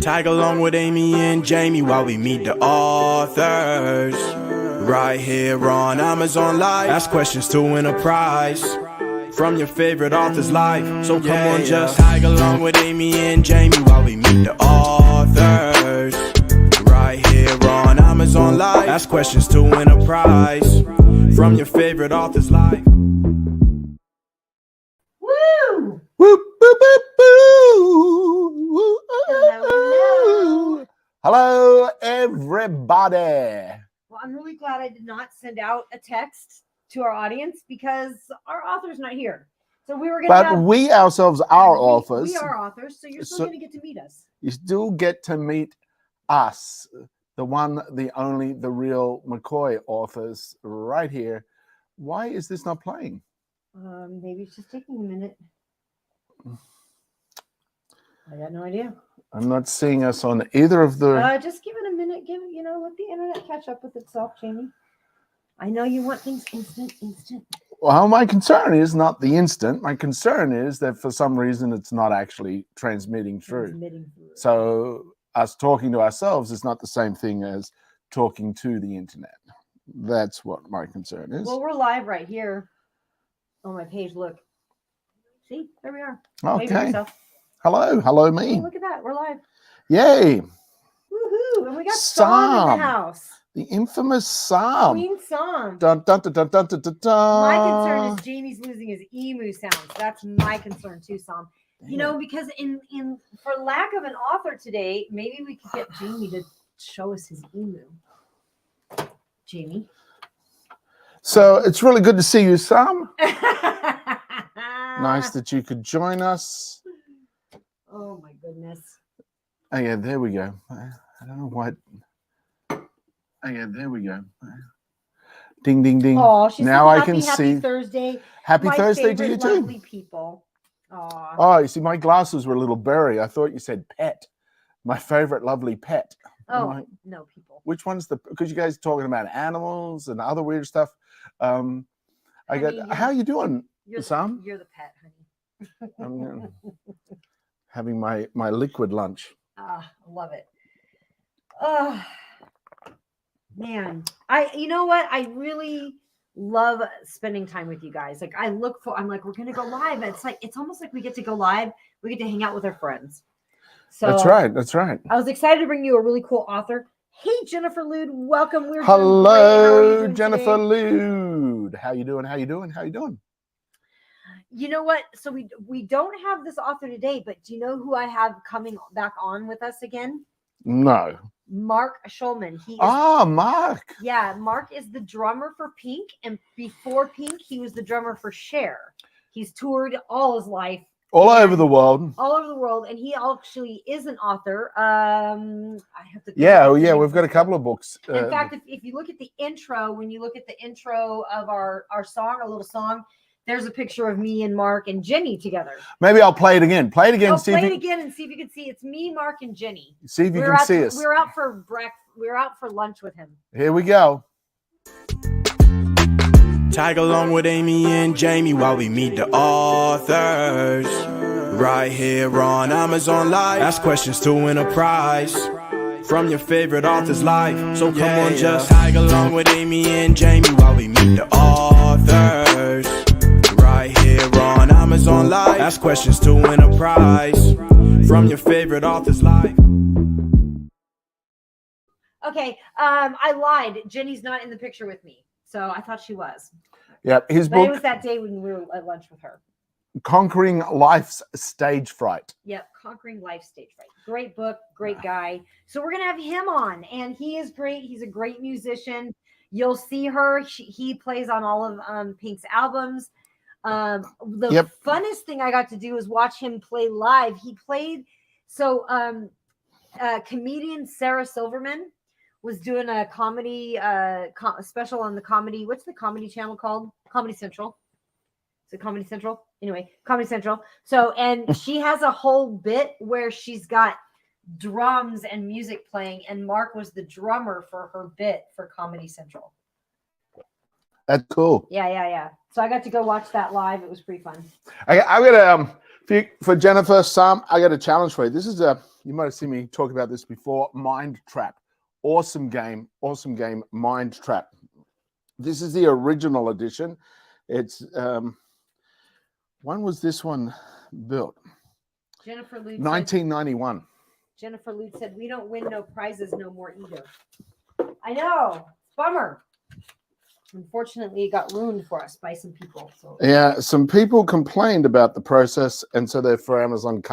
Tag along with Amy and Jamie while we meet the authors. Right here on Amazon Live. Ask questions to win a prize from your favorite author's life. So come on, just tag along with Amy and Jamie while we meet the authors. Right here on Amazon Live. Ask questions to win a prize from your favorite author's life. Woo! Whoop, boop, boop, boo. Hello. Hello, everybody. Well, I'm really glad I did not send out a text to our audience because our author's not here. So we were going to But we ourselves are authors. We are authors, so you're still going to get to meet us. You still get to meet us, the one, the only, the real McCoy authors right here. Why is this not playing? Maybe it's just taking a minute. I got no idea. I'm not seeing us on either of the... Just give it a minute. Let the internet catch up with itself, Jamie. I know you want things instant. Well, my concern is not the instant. My concern is that for some reason it's not actually transmitting through. So us talking to ourselves is not the same thing as talking to the internet. That's what my concern is. Well, we're live right here on my page. Look. See? There we are. Okay. Hello me. Oh, look at that. We're live. Yay. Woohoo. And we got Sam in the house. The infamous Sam. Queen Sam. Dun, dun, dun, dun, dun, dun, dun, dun. My concern is Jamie's losing his emu sounds. That's my concern too, Sam. Because in for lack of an author today, maybe we could get Jamie to show us his emu. Jamie. So it's really good to see you, Sam. Nice that you could join us. Oh my goodness. Oh yeah, there we go. I don't know what. Oh yeah, there we go. Ding, ding, ding. Oh, she's now happy, I can happy see. Thursday. Happy Thursday to you too. Lovely people. Aww. Oh, you see, my glasses were a little blurry. I thought you said pet. My favorite lovely pet. Oh, no, people. Which one's because you guys are talking about animals and other weird stuff. How are you doing, Sam? You're the pet, honey. I'm having my liquid lunch. Love it. Man, you know what? I really love spending time with you guys. Like I'm like, we're going to go live. It's almost like we get to go live. We get to hang out with our friends. So That's right. I was excited to bring you a really cool author. Hey, Jennifer Lude, welcome. Hello, Jennifer Lude. How you doing? You know what? So we don't have this author today, but do you know who I have coming back on with us again? No. Mark Schulman. Mark. Yeah, Mark is the drummer for Pink, and before Pink, he was the drummer for Cher. He's toured all his life. All over the world, and he actually is an author. I have to. We've got a couple of books. In fact, if you look at the intro, when you look at the intro of our song, our little song, there's a picture of me and Mark and Jenny together. Maybe I'll play it again. Play it again and see if you can see. It's me, Mark, and Jenny. See if you can see us. We're out for breakfast. We're out for lunch with him. Here we go. Tag along with Amy and Jamie while we meet the authors. Right here on Amazon Live. Ask questions to win a prize from your favorite author's life. So come on, just tag along with Amy and Jamie while we meet the authors. Right here on Amazon Live. Ask questions to win a prize from your favorite author's life. Okay, I lied. Jenny's not in the picture with me. So I thought she was. Yeah, his book. It was that day when we were at lunch with her. Conquering Life's Stage Fright. Yep, Conquering Life's Stage Fright. Great book, great guy. So we're going to have him on, and he is great. He's a great musician. You'll see her. He plays on all of Pink's albums. The funnest thing I got to do was watch him play live. He played, comedian Sarah Silverman was doing a comedy special on the comedy. What's the comedy channel called? Comedy Central. Is it Comedy Central? Anyway, Comedy Central. So, and she has a whole bit where she's got drums and music playing, and Mark was the drummer for her bit for Comedy Central. That's cool. Yeah. So I got to go watch that live. It was pretty fun. I'm gonna For Jennifer, Sam, I got a challenge for you. This is you might have seen me talk about this before. Mind Trap. Awesome game, Mind Trap. This is the original edition. It's when was this one built? Jennifer Lute 1991. Jennifer Lute said, "We don't win no prizes no more either." I know, it's a bummer. Unfortunately, it got ruined for us by some people. So yeah, some people complained about the process, and so therefore Amazon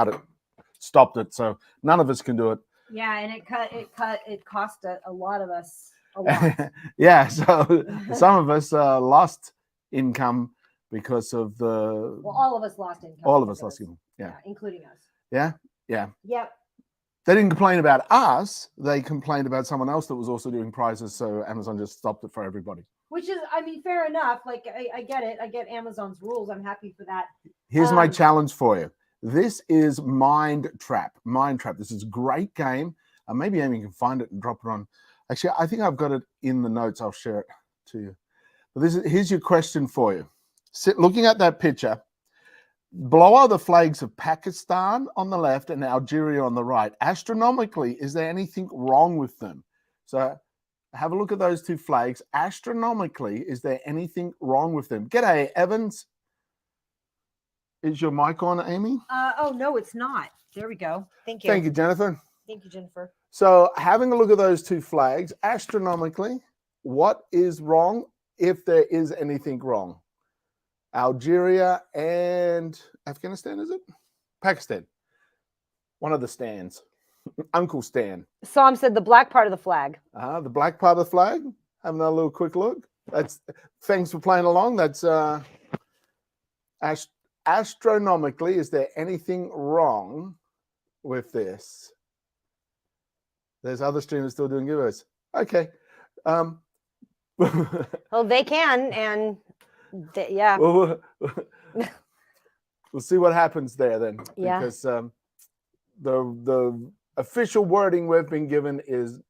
stopped it. So none of us can do it. Yeah, and it cost a lot of us a lot. Yeah, so some of us lost income because of the. Well, all of us lost income. All of us lost income. Yeah, including us. Yeah, yeah. Yep. They didn't complain about us. They complained about someone else that was also doing prizes. So Amazon just stopped it for everybody. Which is, I mean, fair enough. Like, I get it. I get Amazon's rules. I'm happy for that. Here's my challenge for you. This is Mind Trap. Mind Trap. This is a great game. Maybe Amy can find it and drop it on. Actually, I think I've got it in the notes. I'll share it to you. But here's your question for you. Looking at that picture, below are the flags of Pakistan on the left and Algeria on the right. Astronomically, is there anything wrong with them? So have a look at those two flags. Astronomically, is there anything wrong with them? G'day, Evans. Is your mic on, Amy? Oh, no, it's not. There we go. Thank you. Thank you, Jennifer. Thank you, Jennifer. So having a look at those two flags, astronomically, what is wrong, if there is anything wrong? Algeria and Afghanistan, is it? Pakistan. One of the stands. Uncle Stan. Sam said the black part of the flag. The black part of the flag. Having a little quick look. Thanks for playing along. That's astronomically, is there anything wrong with this? There's other streamers still doing giveaways. Okay. Well, they can, and yeah. We'll see what happens there then. Yeah. Because the official wording we've been given is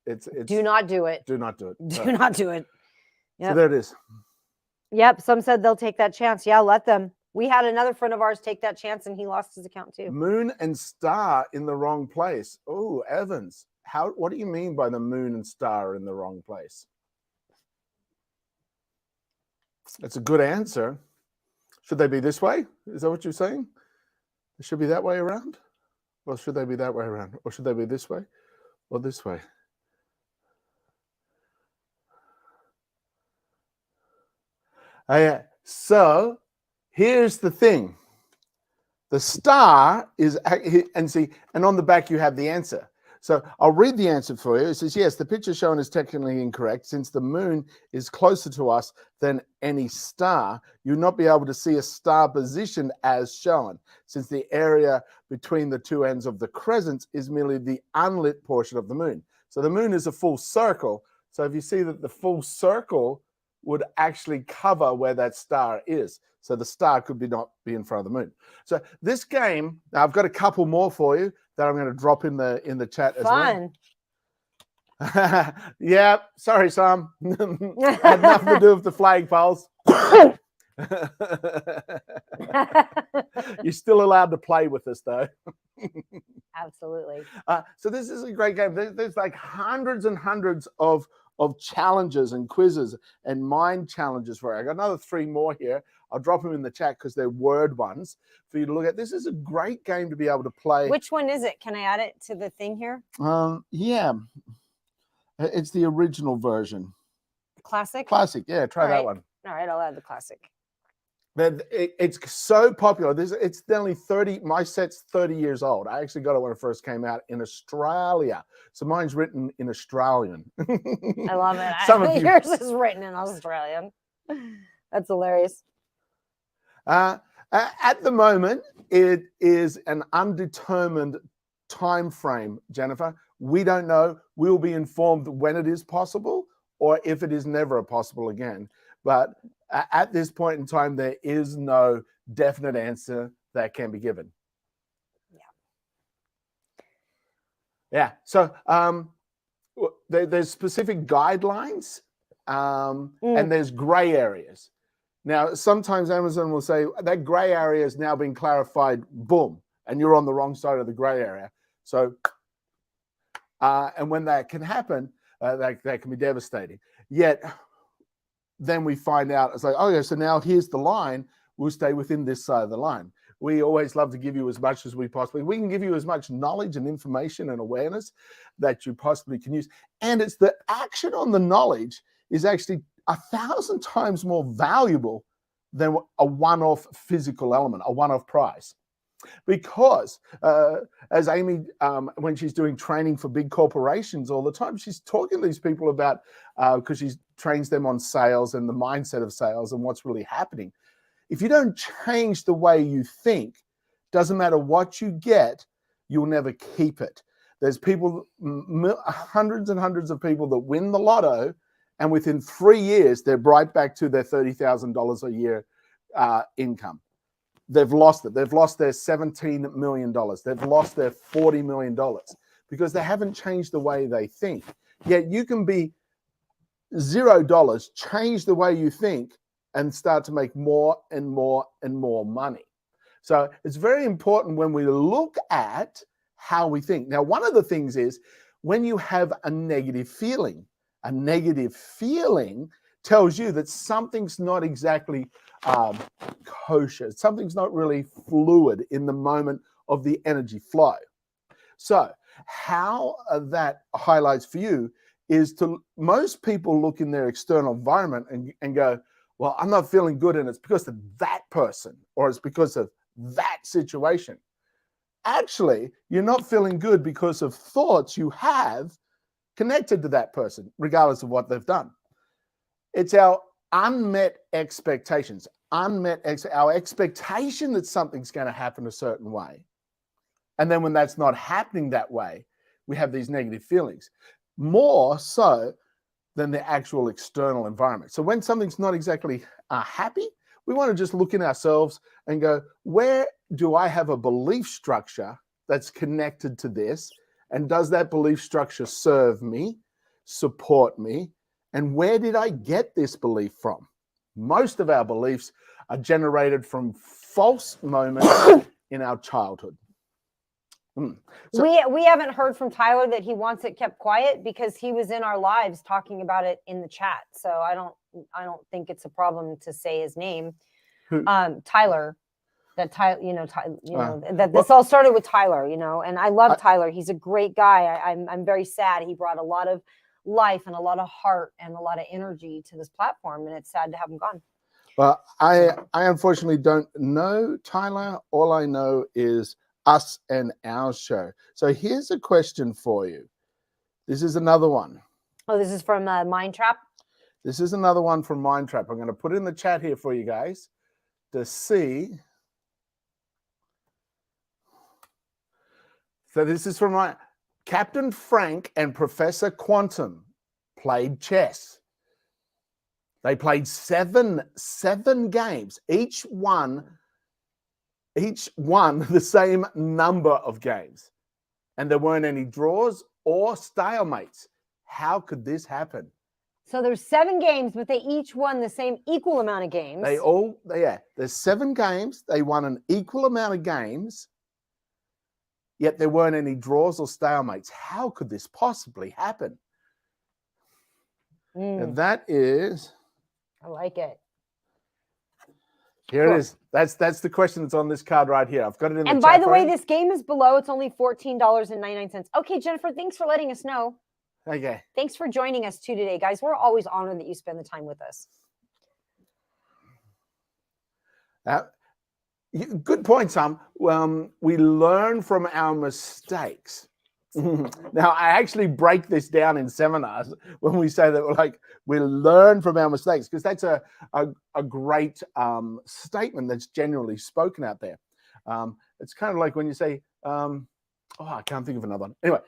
it's do not do it. Do not do it. Do not do it. Yep. So there it is. Yep. Some said they'll take that chance. Yeah, let them. We had another friend of ours take that chance and he lost his account too. Moon and star in the wrong place. Oh, Evans. What do you mean by the moon and star in the wrong place? That's a good answer. Should they be this way? Is that what you're saying? It should be that way around? Or should they be that way around? Or should they be this way? Or this way? So here's the thing. The star is, and on the back you have the answer. So I'll read the answer for you. It says, yes, the picture shown is technically incorrect. Since the moon is closer to us than any star, you'll not be able to see a star positioned as shown, since the area between the two ends of the crescent is merely the unlit portion of the moon. So the moon is a full circle. So if you see that the full circle would actually cover where that star is. So the star could not be in front of the moon. So this game, now I've got a couple more for you that I'm going to drop in the chat as well. Fun. Yeah, sorry, Sam. Had nothing to do with the flagpoles. You're still allowed to play with this, though. Absolutely. So this is a great game. There's like hundreds and hundreds of challenges and quizzes and mind challenges for it. I got another 3 more here. I'll drop them in the chat because they're word ones for you to look at. This is a great game to be able to play. Which one is it? Can I add it to the thing here? Yeah. It's the original version. Classic? Classic, yeah. Try that one. All right, I'll add the classic. It's so popular. It's only 30. My set's 30 years old. I actually got it when it first came out in Australia. So mine's written in Australian. I love it. Yours is written in Australian. That's hilarious. At the moment, it is an undetermined time frame, Jennifer. We don't know. We'll be informed when it is possible or if it is never possible again. But at this point in time, there is no definite answer that can be given. Yeah. So there's specific guidelines and there's gray areas. Now, sometimes Amazon will say that gray area has now been clarified, boom, and you're on the wrong side of the gray area. So, and when that can happen, that can be devastating. Yet, then we find out, it's like, oh yeah, so now here's the line, we'll stay within this side of the line. We always love to give you as much as we can give you as much knowledge and information and awareness that you possibly can use. And it's the action on the knowledge is actually 1,000 times more valuable than a one-off physical element, a one-off prize. Because as Amy, when she's doing training for big corporations all the time, she's talking to these people about, because she trains them on sales and the mindset of sales and what's really happening. If you don't change the way you think, doesn't matter what you get, you'll never keep it. There's people, hundreds and hundreds of people that win the lotto, and within 3 years, they're right back to their $30,000 a year income. They've lost it. They've lost their $17 million. They've lost their $40 million because they haven't changed the way they think. Yet you can be $0, change the way you think, and start to make more and more and more money. So it's very important when we look at how we think. Now, one of the things is when you have a negative feeling tells you that something's not exactly kosher. Something's not really fluid in the moment of the energy flow. So how that highlights for you is to most people look in their external environment and go, well, I'm not feeling good, and it's because of that person, or it's because of that situation. Actually, you're not feeling good because of thoughts you have connected to that person, regardless of what they've done. It's our unmet expectations, our expectation that something's going to happen a certain way. And then when that's not happening that way, we have these negative feelings, more so than the actual external environment. So when something's not exactly happy, we want to just look in ourselves and go, where do I have a belief structure that's connected to this? And does that belief structure serve me, support me? And where did I get this belief from? Most of our beliefs are generated from false moments in our childhood. So, we haven't heard from Tyler that he wants it kept quiet because he was in our lives talking about it in the chat. So I don't think it's a problem to say his name. Tyler. That this all started with Tyler, and I love Tyler. He's a great guy. I'm very sad. He brought a lot of life and a lot of heart and a lot of energy to this platform, and it's sad to have him gone. Well, I unfortunately don't know Tyler. All I know is us and our show. So here's a question for you. This is another one. Oh, this is from Mind Trap? This is another one from Mind Trap. I'm going to put it in the chat here for you guys to see. So this is from my Captain Frank and Professor Quantum played chess. They played seven games, each won the same number of games. And there weren't any draws or stalemates. How could this happen? So there's 7 games, but they each won the same equal amount of games. There's 7 games. They won an equal amount of games. Yet there weren't any draws or stalemates. How could this possibly happen? And that is... I like it. Here it is. That's the question that's on this card right here. I've got it in the chat. And by the way, this game is below. It's only $14.99. Okay, Jennifer, thanks for letting us know. Okay. Thanks for joining us too today, guys. We're always honored that you spend the time with us. Good point, Sam. We learn from our mistakes. Now, I actually break this down in seminars when we say that we learn from our mistakes, because that's a great statement that's generally spoken out there. It's kind of like when you say, I can't think of another one. Anyway.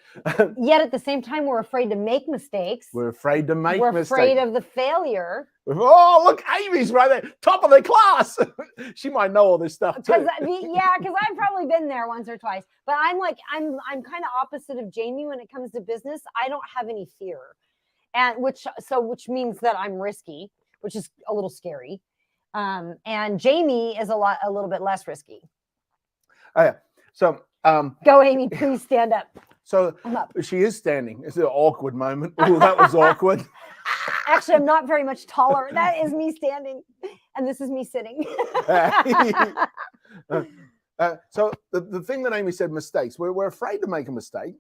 Yet at the same time, we're afraid to make mistakes. We're afraid to make mistakes. We're afraid of the failure. Oh, look, Amy's right there, top of the class. She might know all this stuff too. Because I've probably been there once or twice. But I'm kind of opposite of Jamie when it comes to business. I don't have any fear, and which means that I'm risky, which is a little scary. And Jamie is a little bit less risky. Oh, yeah. So go, Amy, please stand up. So I'm up. She is standing. It's an awkward moment. Oh, that was awkward. Actually, I'm not very much taller. That is me standing, and this is me sitting. So the thing that Amy said, mistakes. We're afraid to make a mistake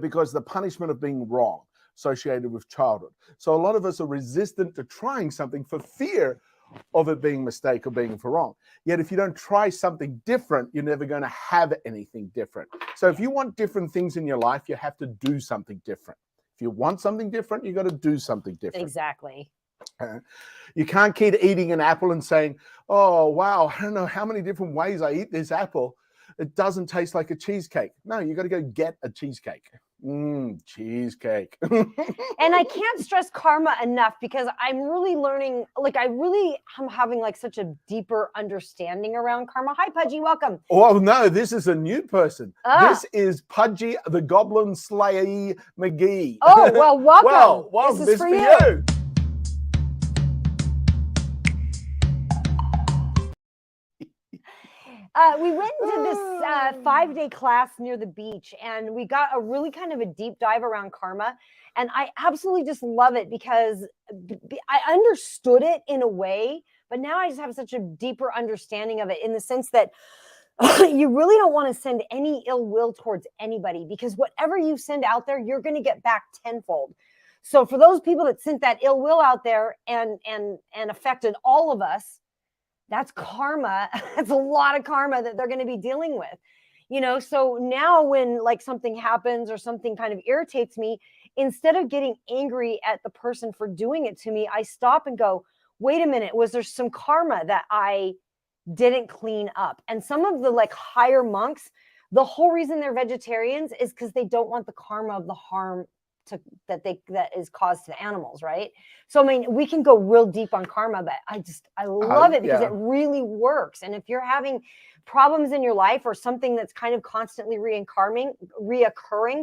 because the punishment of being wrong associated with childhood. So a lot of us are resistant to trying something for fear of it being a mistake or being for wrong. Yet if you don't try something different, you're never going to have anything different. So if you want different things in your life, you have to do something different. If you want something different, you got to do something different. Exactly. You can't keep eating an apple and saying, oh, wow, I don't know how many different ways I eat this apple. It doesn't taste like a cheesecake. No, you got to go get a cheesecake. Cheesecake. And I can't stress karma enough because I'm really learning, like I'm having like such a deeper understanding around karma. Hi, Pudgy, welcome. Oh, no, this is a new person. This is Pudgy the Goblin Slayer McGee. Oh, well, welcome. Well, this is for you. We went to this 5-day class near the beach, and we got a really kind of a deep dive around karma. And I absolutely just love it because I understood it in a way, but now I just have such a deeper understanding of it in the sense that you really don't want to send any ill will towards anybody, because whatever you send out there, you're going to get back tenfold. So for those people that sent that ill will out there and affected all of us, that's karma. That's a lot of karma that they're going to be dealing with, you know? So now when like something happens or something kind of irritates me, instead of getting angry at the person for doing it to me, I stop and go, wait a minute, was there some karma that I didn't clean up? And some of the like higher monks, the whole reason they're vegetarians is because they don't want the karma of the harm that is caused to the animals, right? So I mean, we can go real deep on karma, but I love it because it really works. And if you're having problems in your life or something that's kind of constantly reoccurring,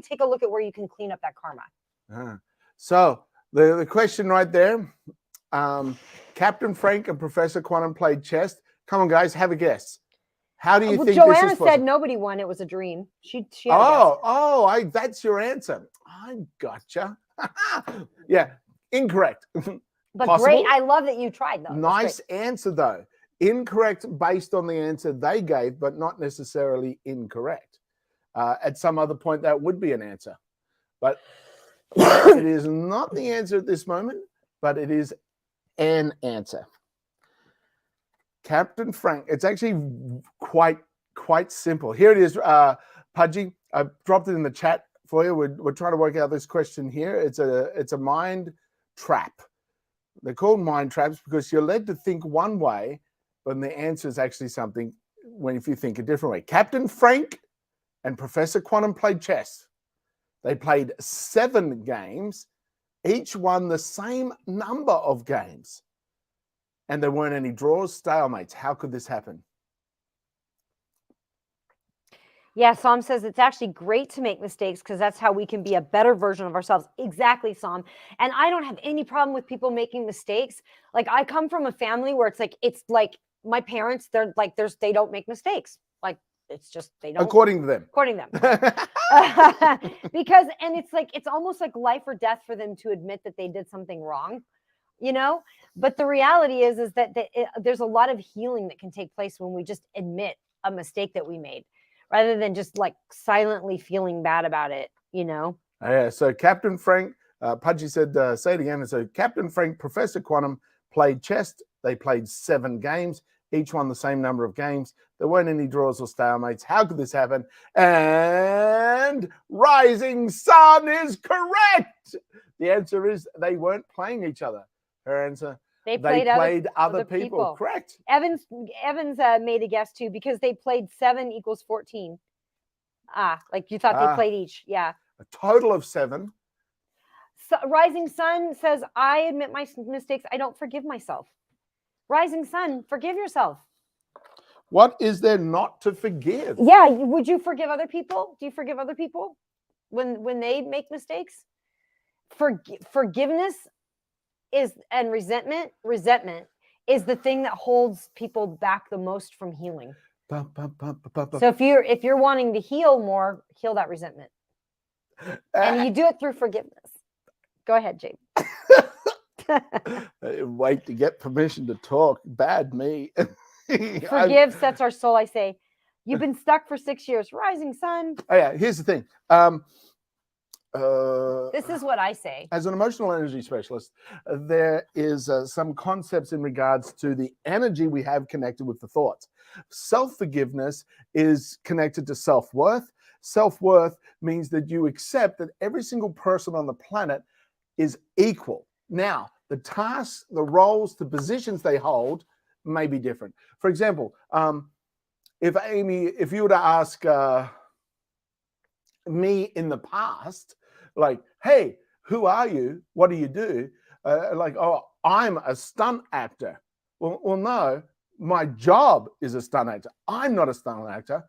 take a look at where you can clean up that karma. So the question right there, Captain Frank and Professor Quantum played chess. Come on, guys, have a guess. How do you think Joanna this is said nobody won. It was a dream. She had that's your answer. I gotcha. Yeah, incorrect. But possible? Great. I love that you tried, though. Nice answer, though. Incorrect based on the answer they gave, but not necessarily incorrect. At some other point, that would be an answer. But it is not the answer at this moment, but it is an answer. Captain Frank, it's actually quite simple. Here it is, Pudgy. I dropped it in the chat for you. We're trying to work out this question here. It's a mind trap. They're called mind traps because you're led to think one way, but the answer is actually something if you think a different way. Captain Frank and Professor Quantum played chess. They played 7 games, each won the same number of games. And there weren't any draws, stalemates. How could this happen? Yeah, Sam says it's actually great to make mistakes because that's how we can be a better version of ourselves. Exactly, Sam. And I don't have any problem with people making mistakes. Like I come from a family where it's like my parents, they don't make mistakes. Like it's just, they don't. According to them. Because, and it's almost like life or death for them to admit that they did something wrong. You know, but the reality is that there's a lot of healing that can take place when we just admit a mistake that we made, rather than just like silently feeling bad about it, you know? Yeah. So Captain Frank, Pudgy said, say it again. So Captain Frank, Professor Quantum played chess. They played 7 games, each won the same number of games. There weren't any draws or stalemates. How could this happen? And Rising Sun is correct. The answer is they weren't playing each other. Her answer, they played other people. Correct. Evans made a guess too, because they played 7 = 14. Like you thought they played each. Yeah. A total of 7. So, Rising Sun says, I admit my mistakes. I don't forgive myself. Rising Sun, forgive yourself. What is there not to forgive? Yeah. Would you forgive other people? Do you forgive other people when they make mistakes? Forgiveness and resentment is the thing that holds people back the most from healing. Bum, bum, bum, bum, bum. So if you're wanting to heal more, heal that resentment. And you do it through forgiveness. Go ahead, Jake. Wait to get permission to talk. Bad me. Forgive sets our soul. I say, you've been stuck for 6 years. Rising sun. Oh yeah, here's the thing. This is what I say. As an emotional energy specialist, there is some concepts in regards to the energy we have connected with the thoughts. Self-forgiveness is connected to self-worth. Self-worth means that you accept that every single person on the planet is equal. Now, the tasks, the roles, the positions they hold may be different. For example, if you were to ask me in the past, like, hey, who are you? What do you do? Like, oh, I'm a stunt actor. Well, no, my job is a stunt actor. I'm not a stunt actor,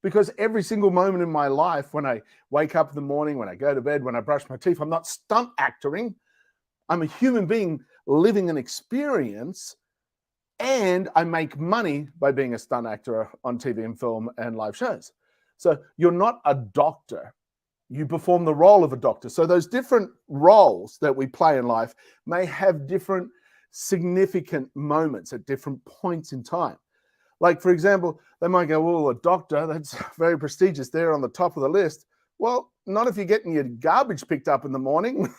because every single moment in my life, when I wake up in the morning, when I go to bed, when I brush my teeth, I'm not stunt acting. I'm a human being living an experience, and I make money by being a stunt actor on TV and film and live shows. So you're not a doctor. You perform the role of a doctor. So those different roles that we play in life may have different significant moments at different points in time. Like, for example, they might go, well, a doctor, that's very prestigious. They're on the top of the list. Well, not if you're getting your garbage picked up in the morning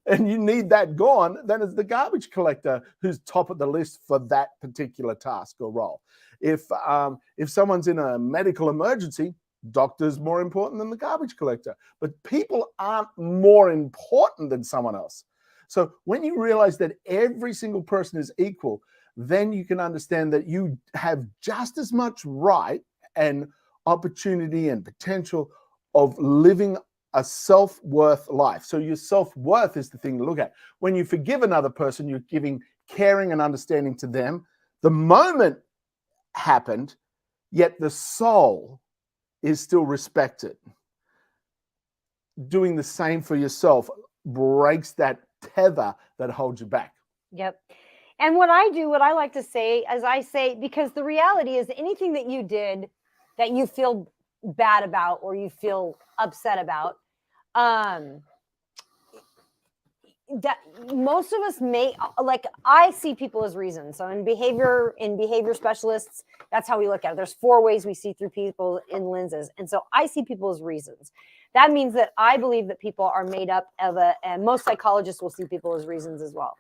and you need that gone. Then it's the garbage collector who's top of the list for that particular task or role. If someone's in a medical emergency, doctor's more important than the garbage collector. But people aren't more important than someone else. So when you realize that every single person is equal, then you can understand that you have just as much right and opportunity and potential of living a self-worth life. So your self-worth is the thing to look at. When you forgive another person, you're giving caring and understanding to them. The moment happened, yet the soul is still respected. Doing the same for yourself breaks that tether that holds you back. Yep. And what I like to say, as I say, because the reality is anything that you did that you feel bad about or you feel upset about, that most of us may, like, I see people as reasons. So in behavior specialists, that's how we look at it. There's 4 ways we see through people in lenses. And so I see people as reasons. That means that I believe that people are made up of and most psychologists will see people as reasons as well.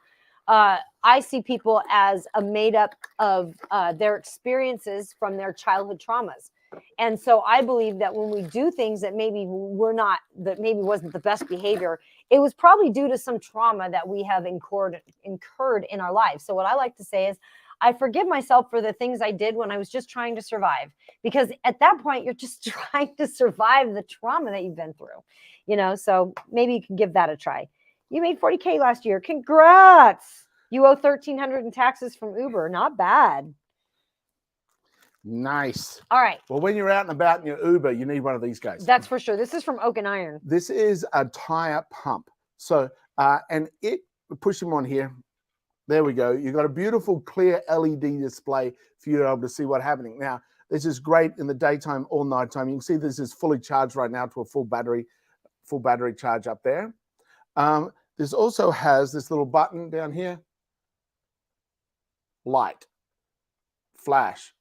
I see people as made up of their experiences from their childhood traumas. And so I believe that when we do things that maybe wasn't the best behavior, it was probably due to some trauma that we have incurred in our lives. So what I like to say is, I forgive myself for the things I did when I was just trying to survive, because at that point you're just trying to survive the trauma that you've been through, so maybe you can give that a try. You made $40K last year. Congrats. You owe $1,300 in taxes from Uber. Not bad. Nice. All right. Well, when you're out and about in your Uber, you need one of these guys. That's for sure. This is from Oak and Iron. This is a tire pump. So, and push them on here. There we go. You've got a beautiful clear LED display for you to be able to see what's happening. Now, this is great in the daytime or nighttime. You can see this is fully charged right now to a full battery charge up there. This also has this little button down here. Light, flash,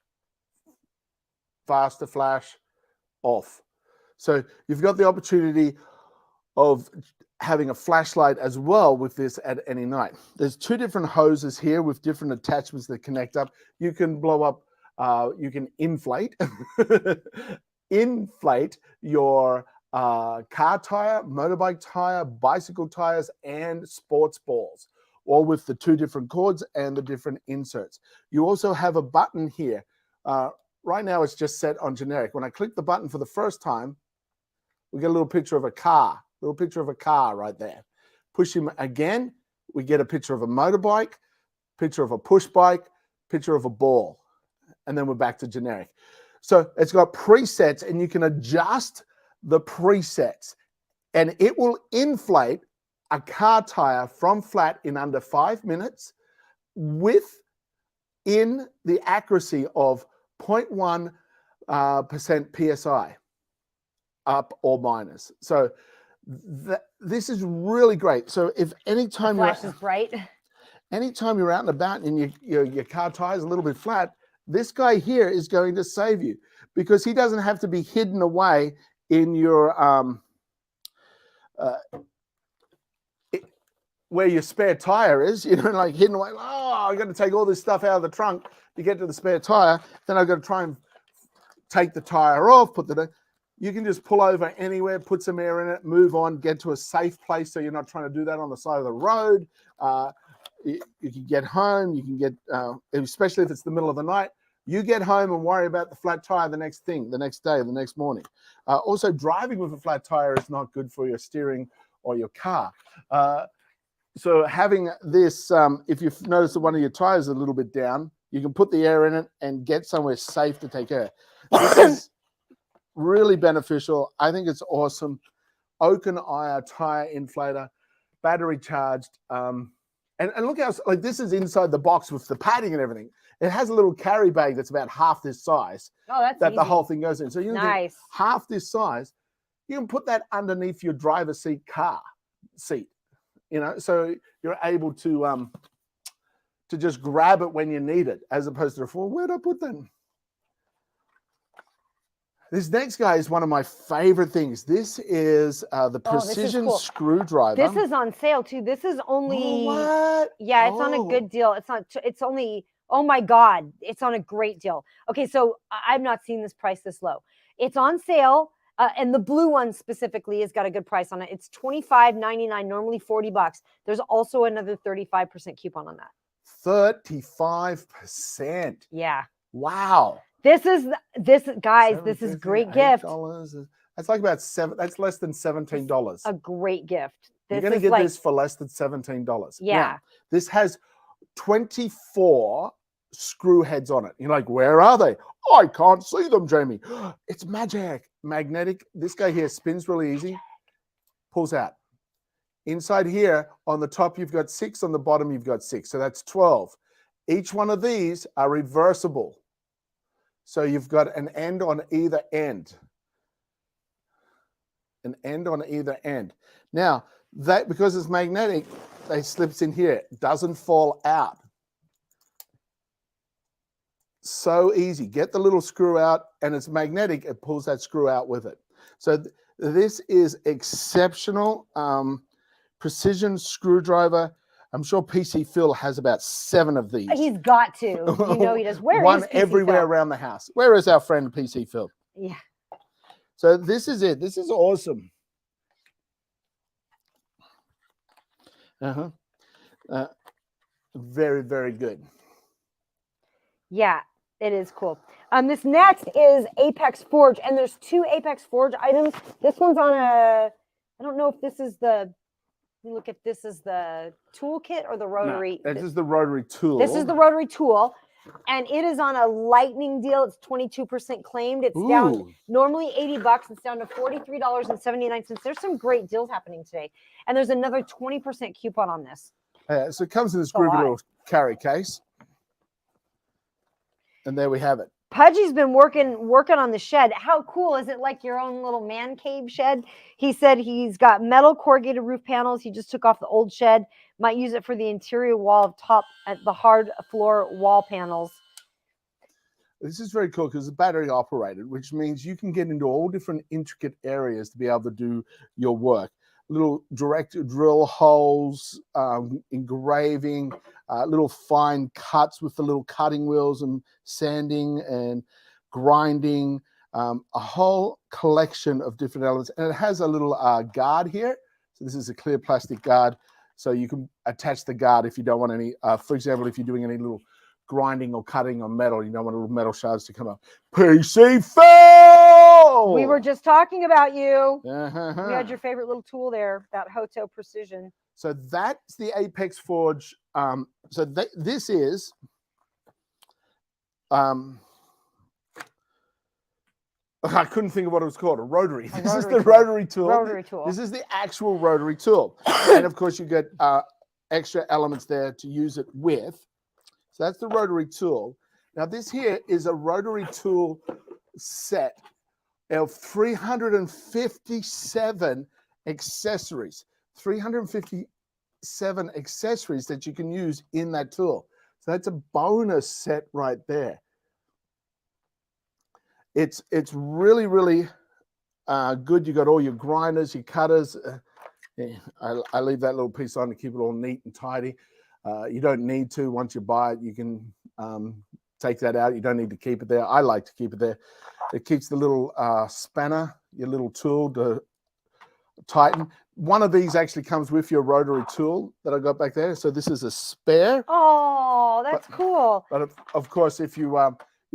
faster flash, off. So you've got the opportunity of having a flashlight as well with this at any night. There's 2 different hoses here with different attachments that connect up. You can blow up, you can inflate your car tire, motorbike tire, bicycle tires, and sports balls, all with the 2 different cords and the different inserts. You also have a button here. Right now it's just set on generic. When I click the button for the first time, we get a little picture of a car right there. Push him again, we get a picture of a motorbike, picture of a push bike, picture of a ball, and then we're back to generic. So it's got presets, and you can adjust the presets, and it will inflate a car tire from flat in under 5 minutes, within the accuracy of 0.1% PSI, up or minus. So this is really great. So if anytime flash is bright. Anytime you're out and about and your car tire is a little bit flat, this guy here is going to save you, because he doesn't have to be hidden away in your where your spare tire is, like hidden away. Oh, I got to take all this stuff out of the trunk to get to the spare tire. Then I've got to try and take the tire off, you can just pull over anywhere, put some air in it, move on, get to a safe place, so you're not trying to do that on the side of the road. You can get home, you can get, especially if it's the middle of the night, you get home and worry about the flat tire the next day, the next morning. Also, driving with a flat tire is not good for your steering or your car. So having this, if you've noticed that one of your tires is a little bit down, you can put the air in it and get somewhere safe to take care. This is really beneficial. I think it's awesome. Oaken Eye tire inflator, battery charged. And look how, like, this is inside the box with the padding and everything. It has a little carry bag that's about half this size. Oh, that's that easy. The whole thing goes in. So you nice. Half this size, you can put that underneath your driver's seat car seat. So you're able to just grab it when you need it, as opposed to, well, where'd I put that? This next guy is one of my favorite things. This is the precision screwdriver. This is on sale too. This is only, what? Yeah, it's on a good deal. It's only, oh my God, it's on a great deal. Okay, so I've not seen this price this low. It's on sale. And the blue one specifically has got a good price on it. It's $25.99, normally $40. There's also another 35% coupon on that. 35%. Yeah. Wow. This is great gift. That's like about that's less than $17. A great gift. You're going to get this for less than $17. Yeah. Now, this has 24 screw heads on it. You're like, where are they? Oh, I can't see them, Jamie. It's magnetic. This guy here spins really easy, pulls out. Inside here, on the top, you've got 6. On the bottom, you've got 6. So that's 12. Each one of these are reversible. So you've got an end on either end. An end on either end. Now, that, because it's magnetic, it slips in here. It doesn't fall out. So easy. Get the little screw out, and it's magnetic. It pulls that screw out with it. So this is exceptional. Precision screwdriver. I'm sure PC Phil has about 7 of these. He's got to. He does. Where one is PC everywhere Phil? Around the house. Where is our friend PC Phil? Yeah. So this is it. This is awesome. Very, very good. Yeah, it is cool. This next is Apex Forge, and there's 2 Apex Forge items. This one's on I don't know if this is the, let me look if this is the toolkit or the rotary. No, this is the rotary tool. This is the rotary tool, and it is on a lightning deal. It's 22% claimed. It's down normally $80. It's down to $43.79. There's some great deals happening today, and there's another 20% coupon on this. So it comes in this groovy little carry case. And there we have it. Pudgy's been working on the shed. How cool is it? Like your own little man cave shed. He said he's got metal corrugated roof panels. He just took off the old shed. Might use it for the interior wall of top at the hard floor wall panels. This is very cool because it's battery operated, which means you can get into all different intricate areas to be able to do your work. Little direct drill holes, engraving, little fine cuts with the little cutting wheels and sanding and grinding, a whole collection of different elements. And it has a little guard here. So this is a clear plastic guard. So you can attach the guard if you don't want any, for example, if you're doing any little grinding or cutting on metal, you don't want little metal shards to come up. PC Phil! We were just talking about you. You had your favorite little tool there, that Hoto Precision. So that's the Apex Forge. This is I couldn't think of what it was called. A rotary. This is the rotary tool. Rotary tool. This is the actual rotary tool. And of course you get extra elements there to use it with. So that's the rotary tool. Now this here is a rotary tool set of 357 accessories. 357 accessories that you can use in that tool. So that's a bonus set right there. It's really, really good. You got all your grinders, your cutters. Yeah, I leave that little piece on to keep it all neat and tidy. You don't need to. Once you buy it, you can take that out. You don't need to keep it there. I like to keep it there. It keeps the little spanner, your little tool to tighten. One of these actually comes with your rotary tool that I got back there. So this is a spare. Oh, that's cool. But of course, if you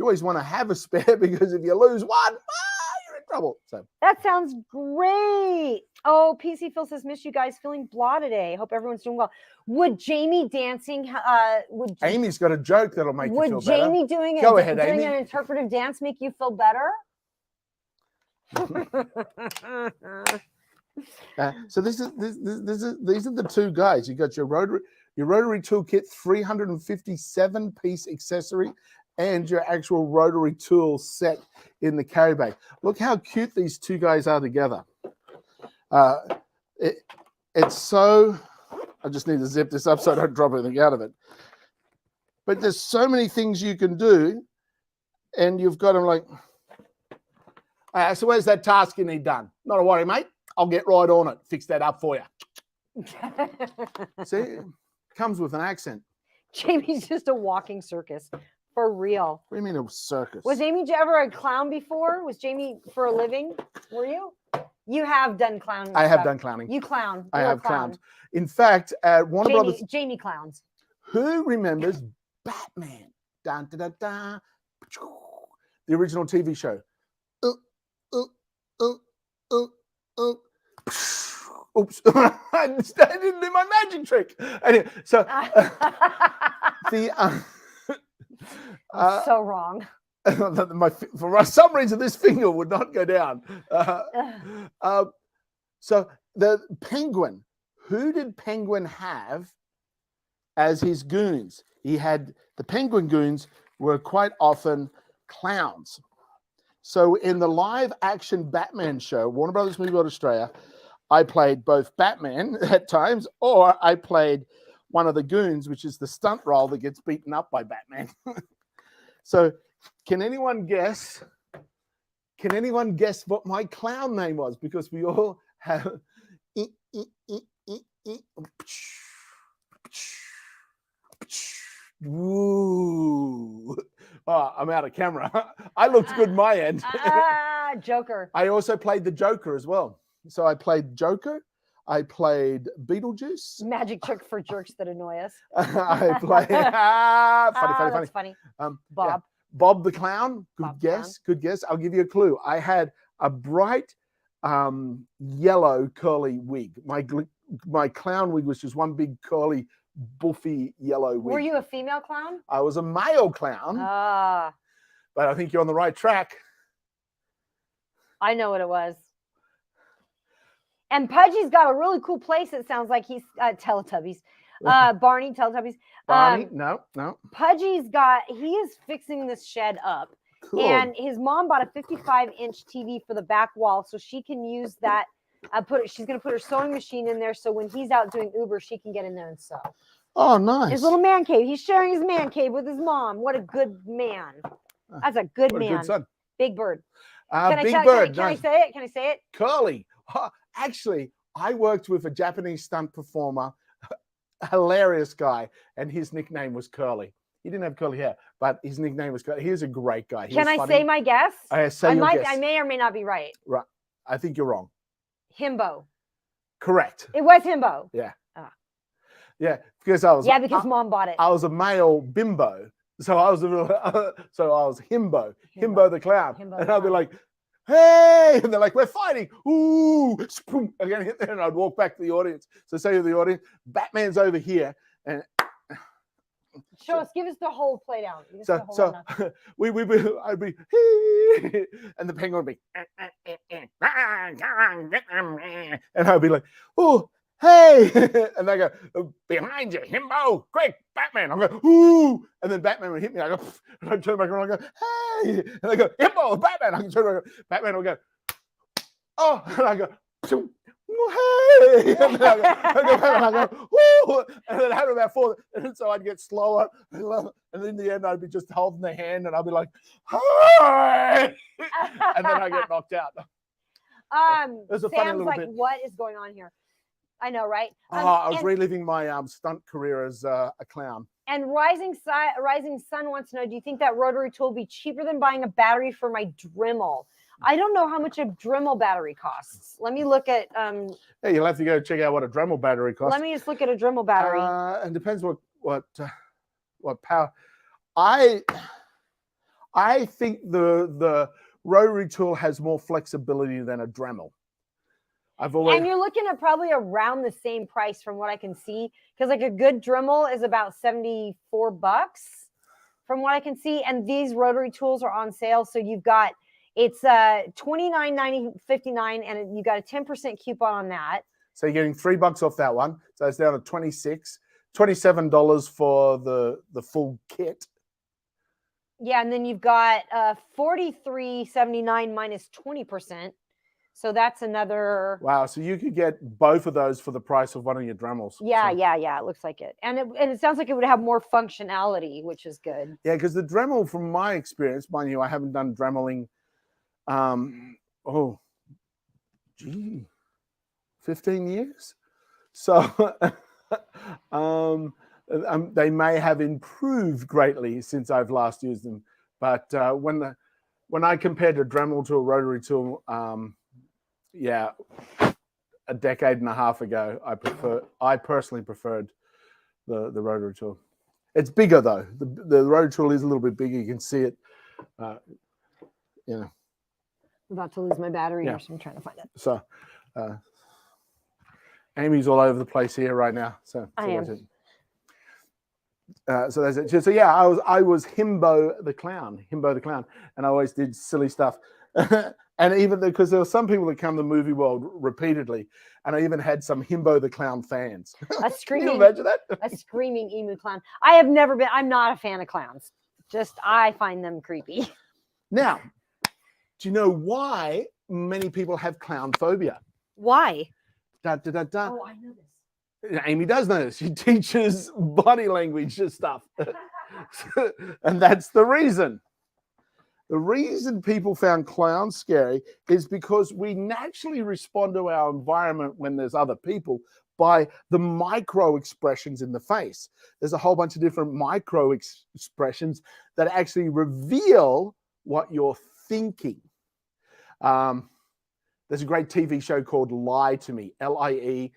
always want to have a spare, because if you lose one, you're in trouble. So that sounds great. Oh, PC Phil says, miss you guys, feeling blah today. Hope everyone's doing well. Would Jamie dancing, Amy's got a joke that'll make you feel better. Would Jamie doing Amy. an interpretive dance make you feel better? So these are the two guys. You got your rotary toolkit, 357 piece accessory, and your actual rotary tool set in the carry bag. Look how cute these two guys are together. It's so. I just need to zip this up so I don't drop anything out of it. But there's so many things you can do, and you've got them like. So where's that task you need done? Not a worry, mate. I'll get right on it. Fix that up for you. See, it comes with an accent. Jamie's just a walking circus. For real. What do you mean a circus? Was Amy ever a clown before? Was Jamie for a living? Were you? You have done clowning. I have done clowning. You clown. I have clowned. In fact, at Warner Brothers. Jamie clowns. Who remembers Batman? Dun, dun, dun, dun. The original TV show. Oops. I didn't do my magic trick. Anyway, so so wrong. For some reason, this finger would not go down. So the Penguin. Who did Penguin have as his goons? He had the Penguin goons were quite often clowns. So in the live action Batman show, Warner Brothers Movie World Australia, I played both Batman at times, or I played one of the goons, which is the stunt role that gets beaten up by Batman. So can anyone guess what my clown name was? Because we all have Ooh. Oh, I'm out of camera. I looked good my end. Joker. I also played the Joker as well. So I played Joker. I played Beetlejuice. Magic trick for jerks that annoy us. I played funny. Bob. Yeah. Bob the Clown. Bob Good guess. I'll give you a clue. I had a bright yellow curly wig. My clown wig was just one big curly buffy yellow wig. Were you a female clown? I was a male clown. But I think you're on the right track. I know what it was. And Pudgy's got a really cool place. It sounds like he's Teletubbies. Barney, Teletubbies. Barney, no. Pudgy's he is fixing this shed up. Cool. And his mom bought a 55-inch TV for the back wall so she can use that. She's going to put her sewing machine in there so when he's out doing Uber, she can get in there and sew. Oh, nice. His little man cave. He's sharing his man cave with his mom. What a good man. That's a good man. A good son. Big Bird. Can I say it? Can I say it? Curly. Actually, I worked with a Japanese stunt performer, hilarious guy, and his nickname was Curly. He didn't have curly hair, but his nickname was Curly. He was a great guy. Can I say my guess? Guess. I may or may not be right. Right. I think you're wrong. Himbo. Correct. It was Himbo. Yeah. Yeah, because I was. Yeah, because mom bought it. I was a male bimbo, so I was Himbo the clown, and I'd be like, "Hey!" and they're like, "We're fighting!" Ooh, again hit there, and I'd walk back to the audience. So say to the audience, "Batman's over here," and give us the whole play down. I'd be, and the penguin would be, and I'd be like, "Oh, hey, and they go, behind you, himbo, quick, Batman. I go, ooh, and then Batman would hit me. I go, and I turn back around, I go, hey, and they go, himbo, Batman. I can turn around, Batman will go, oh, and I go, hey, and then I go, woo, and then I had about 4, and so I'd get slower, and in the end I'd be just holding their hand, and I'd be like, hi, and then I get knocked out. There's a funny Sam's little like, bit. what is going on here? I know, right? I was reliving my stunt career as a clown. And Rising Sun wants to know, do you think that rotary tool will be cheaper than buying a battery for my Dremel? I don't know how much a Dremel battery costs. Let me look at... Yeah, you'll have to go check out what a Dremel battery costs. Let me just look at a Dremel battery. And depends what power. I think the rotary tool has more flexibility than a Dremel. And you're looking at probably around the same price from what I can see, because like a good Dremel is about $74 from what I can see, and these rotary tools are on sale. So you've got it's $29.59, and you got a 10% coupon on that. So you're getting $3 off that one. So it's down to $27 for the full kit. Yeah, and then you've got $43.79 minus 20%. So that's another. Wow. So you could get both of those for the price of one of your Dremels. Yeah, yeah. It looks like it. And it sounds like it would have more functionality, which is good. Yeah, because the Dremel, from my experience, mind you, I haven't done Dremeling, 15 years. So they may have improved greatly since I've last used them. But when I compared a Dremel to a rotary tool, yeah, a decade and a half ago, I personally preferred the rotary tool. It's bigger though. The rotary tool is a little bit bigger. You can see it. I'm about to lose my battery Yeah. here, so I'm trying to find it. So Amy's all over the place here right now. So I am. So that's it. So yeah, I was Himbo the clown, and I always did silly stuff. And even because there were some people that come to the movie world repeatedly, and I even had some Himbo the clown fans. A screaming, Can you imagine that? A screaming emu clown. I'm not a fan of clowns. Just I find them creepy. Now, do you know why many people have clown phobia? Why? Da, da, da, da. Oh, I know this. Amy does know this. She teaches body language stuff. And that's the reason. The reason people found clowns scary is because we naturally respond to our environment when there's other people by the micro expressions in the face. There's a whole bunch of different micro expressions that actually reveal what you're thinking. There's a great TV show called Lie to Me, Lietome,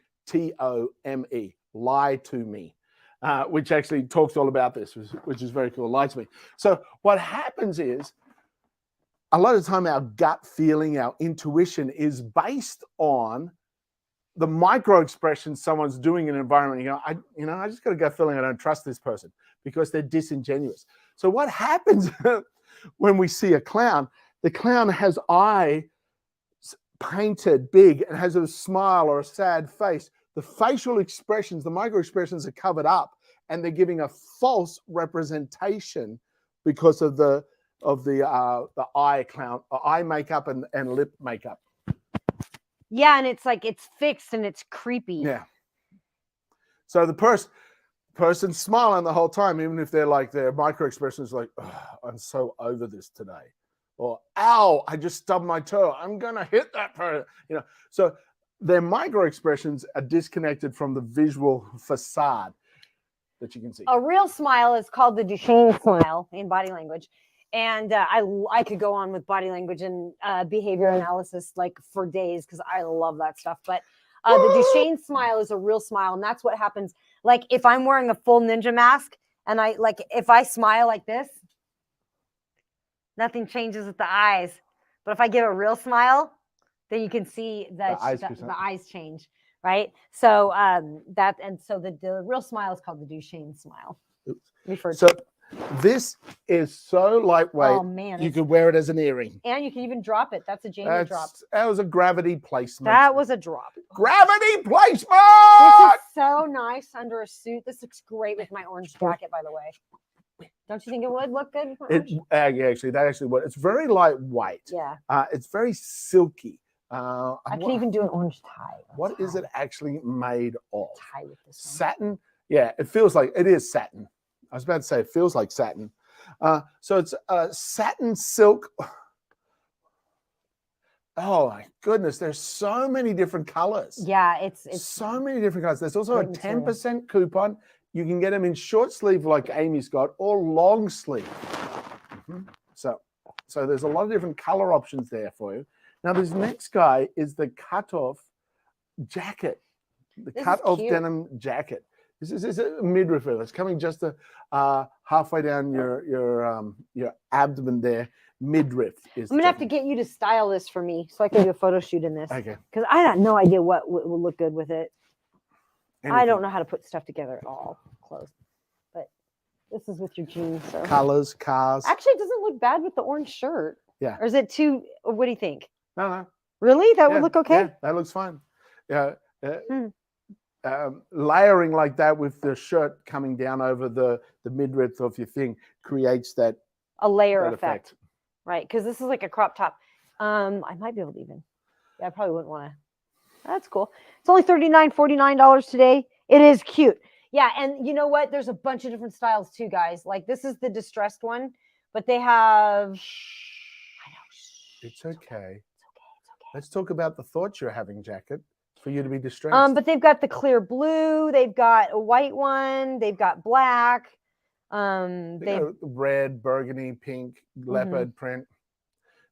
Lie to Me, which actually talks all about this, which is very cool. Lie to Me. So what happens is, a lot of the time our gut feeling, our intuition is based on the micro expressions someone's doing in an environment. I just got to go feeling I don't trust this person because they're disingenuous. So what happens when we see a clown? The clown has eye painted big and has a smile or a sad face. The facial expressions, the micro expressions are covered up, and they're giving a false representation because of the eye makeup and lip makeup. Yeah, and it's like it's fixed and it's creepy. Yeah. So the person smiling the whole time, even if they're like their micro expressions like, oh, I'm so over this today, or ow, I just stubbed my toe, I'm gonna hit that person. So their micro expressions are disconnected from the visual facade that you can see. A real smile is called the Duchenne smile in body language. And I could go on with body language and behavior analysis like for days because I love that stuff. But the Duchenne smile is a real smile, and that's what happens. Like if I'm wearing a full ninja mask and if I smile like this, nothing changes with the eyes. But if I give a real smile, then you can see that the eyes change, right? So the real smile is called the Duchenne smile. So This is so lightweight. Oh man, You could wear it as an earring. and you can even drop it. That's a Jamie drop. That was a gravity placement. That was a drop. Gravity placement. This is so nice under a suit. This looks great with my orange jacket, by the way. Don't you think it would look good? Actually would. It's very lightweight. Yeah. It's very silky. I can even do an orange tie. What is it actually made of? Tie with this one. Satin. Yeah, it feels like it is satin. I was about to say it feels like satin. So it's satin silk. Oh my goodness, there's so many different colors. Yeah, it's so many different colors. There's also a great 10% coupon. You can get them in short sleeve like Amy's got, or long sleeve. So there's a lot of different color options there for you. Now this next guy is the cutoff jacket, the cutoff denim jacket. This is a midriff. It's coming just halfway down your abdomen there. Midriff is. I'm gonna have to get you to style this for me so I can do a photo shoot in this. Okay. Because I have no idea what will look good with it. Anything. I don't know how to put stuff together at all. Close. But this is with your jeans. So. Colors, cars. Actually, it doesn't look bad with the orange shirt. Yeah. Or is it too? What do you think? No. Really? That would look okay? Yeah, that looks fine. Yeah. Layering like that with the shirt coming down over the midriff of your thing creates that a layer effect. Right? Because this is like a crop top. I might be able to even. Yeah, I probably wouldn't want to. That's cool. It's only $49 today. It is cute. Yeah, and you know what? There's a bunch of different styles too, guys. Like this is the distressed one, but they have. I know. It's okay. Let's talk about the thoughts you're having, jacket, for you to be distressed. But they've got the clear blue. They've got a white one. They've got black. They got red, burgundy, pink, leopard print.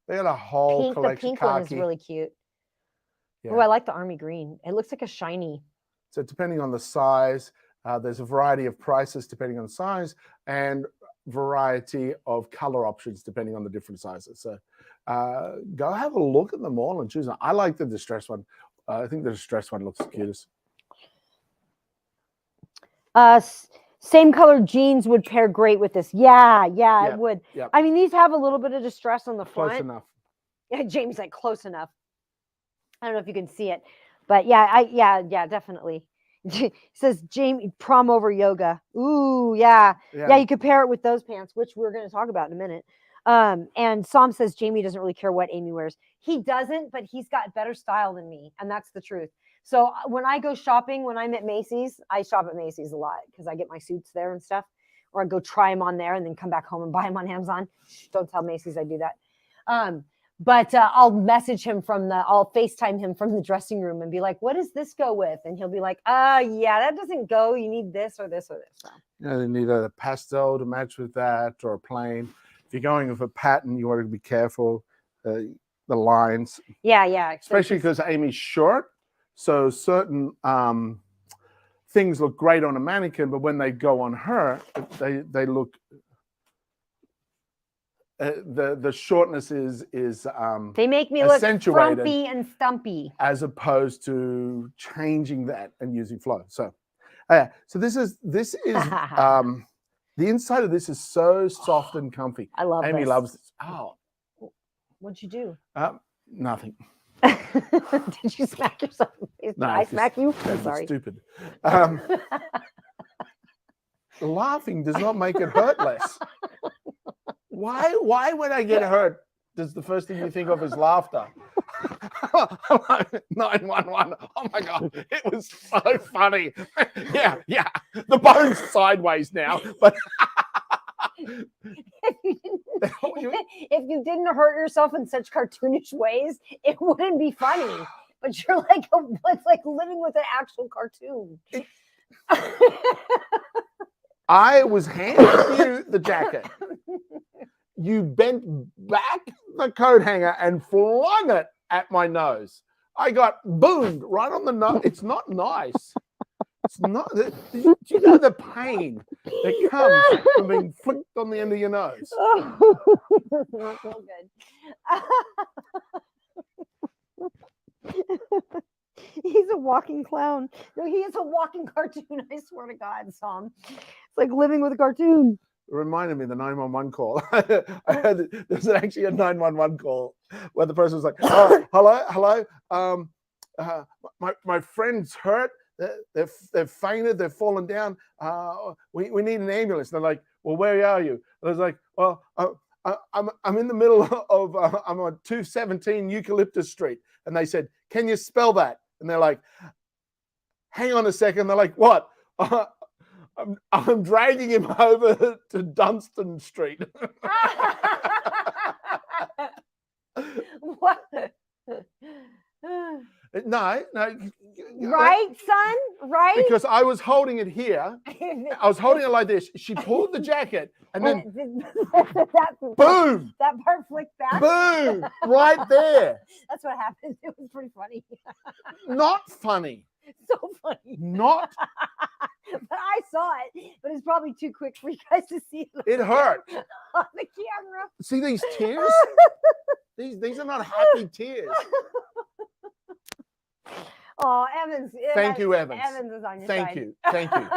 They got a whole collection. The pink khaki. one is really cute. Yeah. Oh, I like the army green. It looks like a shiny. So depending on the size, there's a variety of prices depending on the size and variety of color options depending on the different sizes. So go have a look at them all and choose them. I like the distressed one. I think the distressed one looks the cutest. Same color jeans would pair great with this. Yeah, it would. Yep. I mean, these have a little bit of distress on the front. Close enough. Yeah, Jamie's like close enough. I don't know if you can see it, but yeah, definitely. It says Jamie prom over yoga. Ooh, yeah. You could pair it with those pants, which we're going to talk about in a minute. And Sam says Jamie doesn't really care what Amy wears. He doesn't, but he's got better style than me, and that's the truth. So when I go shopping, when I'm at Macy's, I shop at Macy's a lot because I get my suits there and stuff, or I go try them on there and then come back home and buy them on Amazon. Don't tell Macy's I do that. But I'll message him I'll FaceTime him from the dressing room and be like, what does this go with? And he'll be like, yeah, that doesn't go. You need this or this or this. So. They need a pastel to match with that or a plain. If you're going with a pattern, you want to be careful. The lines. Yeah. Especially because Amy's short. So certain things look great on a mannequin, but when they go on her, they look... the shortness is they make me look frumpy and stumpy as opposed to changing that and using flow. So this is the inside of this is so soft and comfy. I love Amy this. loves this. Oh, what'd you do? Nothing. Did you smack yourself in the face? No, Did I smack you? I'm sorry. Stupid. Laughing does not make it hurt less. Why when I get hurt does the first thing you think of is laughter? 911. Oh my God, it was so funny. Yeah. The bone's sideways now, but if you didn't hurt yourself in such cartoonish ways, it wouldn't be funny. But you're like, it's like living with an actual cartoon. I was handing you the jacket. You bent back the coat hanger and flung it at my nose. I got boomed right on the nose. It's not nice. It's not. Do you know the pain that comes from being flicked on the end of your nose? Not so good. He's a walking clown. No, he is a walking cartoon. I swear to God, Sam. It's like living with a cartoon. reminded me of the 911 call. I heard there's actually a 911 call where the person was like, oh, hello. My friend's hurt. They've fainted. They've fallen down. We need an ambulance. And they're like, well, where are you? And I was like, well, I'm in the middle of I'm on 217 Eucalyptus Street. And they said, can you spell that? And they're like, hang on a second. They're like, what? I'm dragging him over to Dunstan Street. What? No. Right, son? Right? Because I was holding it here. I was holding it like this. She pulled the jacket and then boom! That part flicked back. Boom! Right there. That's what happened. It was pretty funny. Not funny. So funny. Not. But I saw it, but it's probably too quick for you guys to see it hurt on the camera. See these tears? These are not happy tears. Oh, Evans. Thank you, Evans. Evans is on your side. Thank you.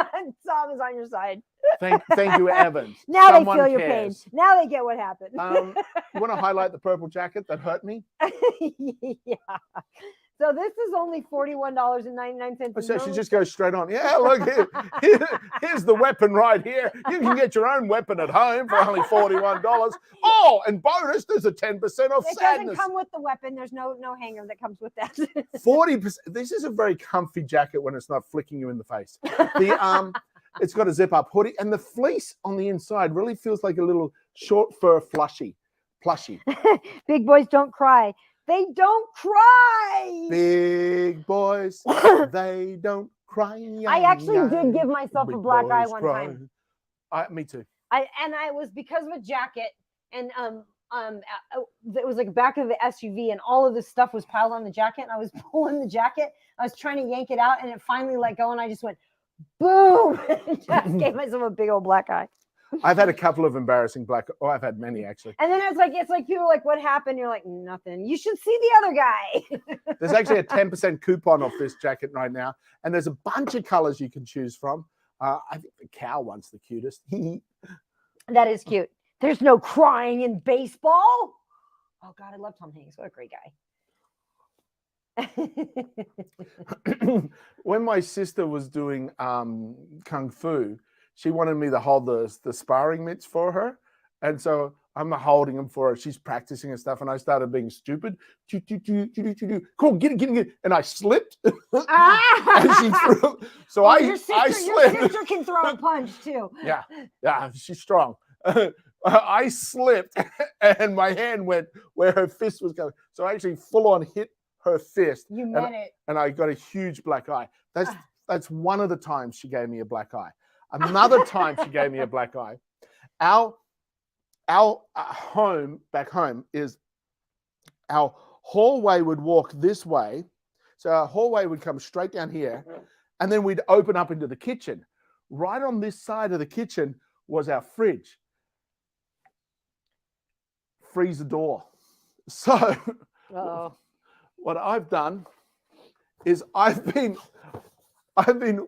Tom is on your side. Thank you, Evans. Now Someone they feel your cares. pain. Now they get what happened. You want to highlight the purple jacket that hurt me? Yeah. So this is only $41.99. So she just goes straight on. Yeah, look, here's the weapon right here. You can get your own weapon at home for only $41. Oh, and bonus, there's a 10% off it sadness. Doesn't come with the weapon. There's no hanger that comes with that. 40%. This is a very comfy jacket when it's not flicking you in the face. It's got a zip-up hoodie, and the fleece on the inside really feels like a little short fur plushie. Big boys don't cry. They don't cry. Big boys, they don't cry. I actually did give myself a black eye one time. Me too. I was because of a jacket, and it was like back of the SUV, and all of this stuff was piled on the jacket, and I was pulling the jacket. I was trying to yank it out, and it finally let go, and I just went boom. Just gave myself a big old black eye. I've had a couple of embarrassing I've had many actually. And then it's like people are like, what happened? You're like, nothing. You should see the other guy. There's actually a 10% coupon off this jacket right now. And there's a bunch of colors you can choose from. I think the cow one's the cutest. That is cute. There's no crying in baseball. Oh God, I love Tom Hanks. What a great guy. When my sister was doing Kung Fu, she wanted me to hold the sparring mitts for her. And so I'm holding them for her. She's practicing and stuff. And I started being stupid. Cool, get it. And I slipped. And she threw. So I slipped. Your sister can throw a punch too. Yeah, she's strong. I slipped and my hand went where her fist was going. So I actually full on hit her fist. You meant it. And I got a huge black eye. That's one of the times she gave me a black eye. Another time she gave me a black eye. Our home back home is our hallway would walk this way. So our hallway would come straight down here, and then we'd open up into the kitchen. Right on this side of the kitchen was our fridge. Freezer door. So what I've done is I've been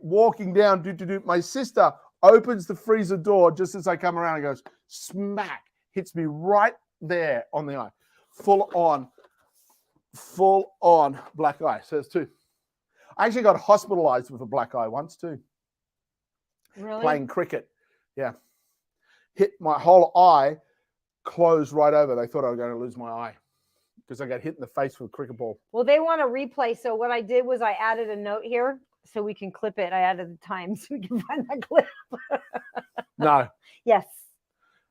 walking down. My sister opens the freezer door just as I come around and goes, smack, hits me right there on the eye. Full on black eye. So it's two. I actually got hospitalized with a black eye once too. Really? Playing cricket. Yeah. Hit my whole eye, closed right over. They thought I was going to lose my eye because I got hit in the face with a cricket ball. Well, they want a replay. So what I did was I added a note here so we can clip it. I added the time so we can find that clip. No. Yes.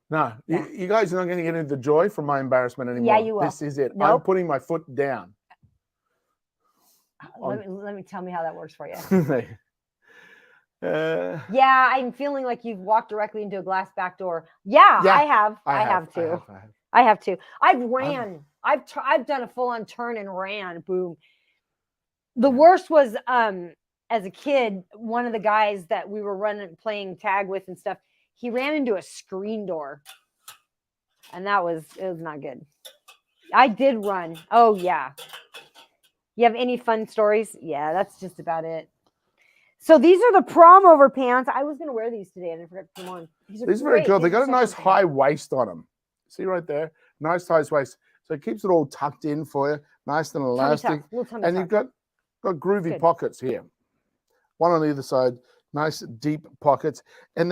No. Yeah. You guys are not going to get into the joy from my embarrassment anymore. Yeah, you will. This is it. Nope. I'm putting my foot down. Let me tell me how that works for you. Yeah, I'm feeling like you've walked directly into a glass back door. Yeah. I have too. I've done a full-on turn and ran. Boom. The worst was as a kid, one of the guys that we were playing tag with and stuff, he ran into a screen door. And it was not good. I did run. Oh yeah. You have any fun stories? Yeah, that's just about it. So these are the prom over pants. I was going to wear these today and I forgot to put them on. These are very great. cool. They These are got a so nice comfortable. high waist on them. See right there? Nice high waist. So it keeps it all tucked in for you. Nice and Tummy elastic. tuck, little tummy And tuck. you've got groovy Good. pockets here. One on either side. Nice deep pockets. And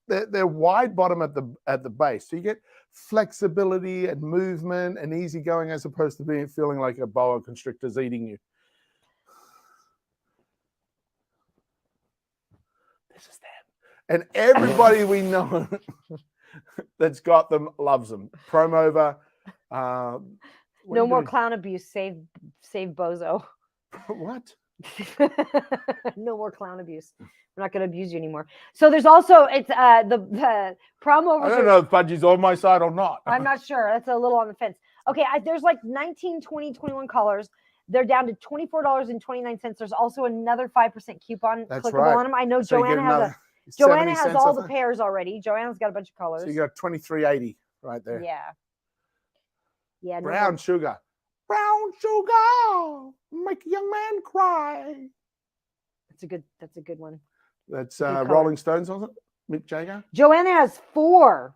they're wide bottom at the base. So you get flexibility and movement and easy going as opposed to feeling like a boa constrictor's eating you. This is them. And everybody we know that's got them loves them. Prom over. No more clown abuse. Save Bozo. What? No more clown abuse. We're not going to abuse you anymore. So there's also the prom overs. I don't know if Budgie's on my side or not. I'm not sure. That's a little on the fence. Okay, there's like 19, 20, 21 colors. They're down to $24.29. There's also another 5% coupon clickable right. on them. I know So Joanna has all the pairs already. Joanna's got a bunch of colors. So you got $23.80 right there. Yeah. Yeah. Brown sugar. Brown sugar. Make a young man cry. That's a good one. That's Good Rolling Stones, wasn't it? Mick Jagger. Joanna has 4.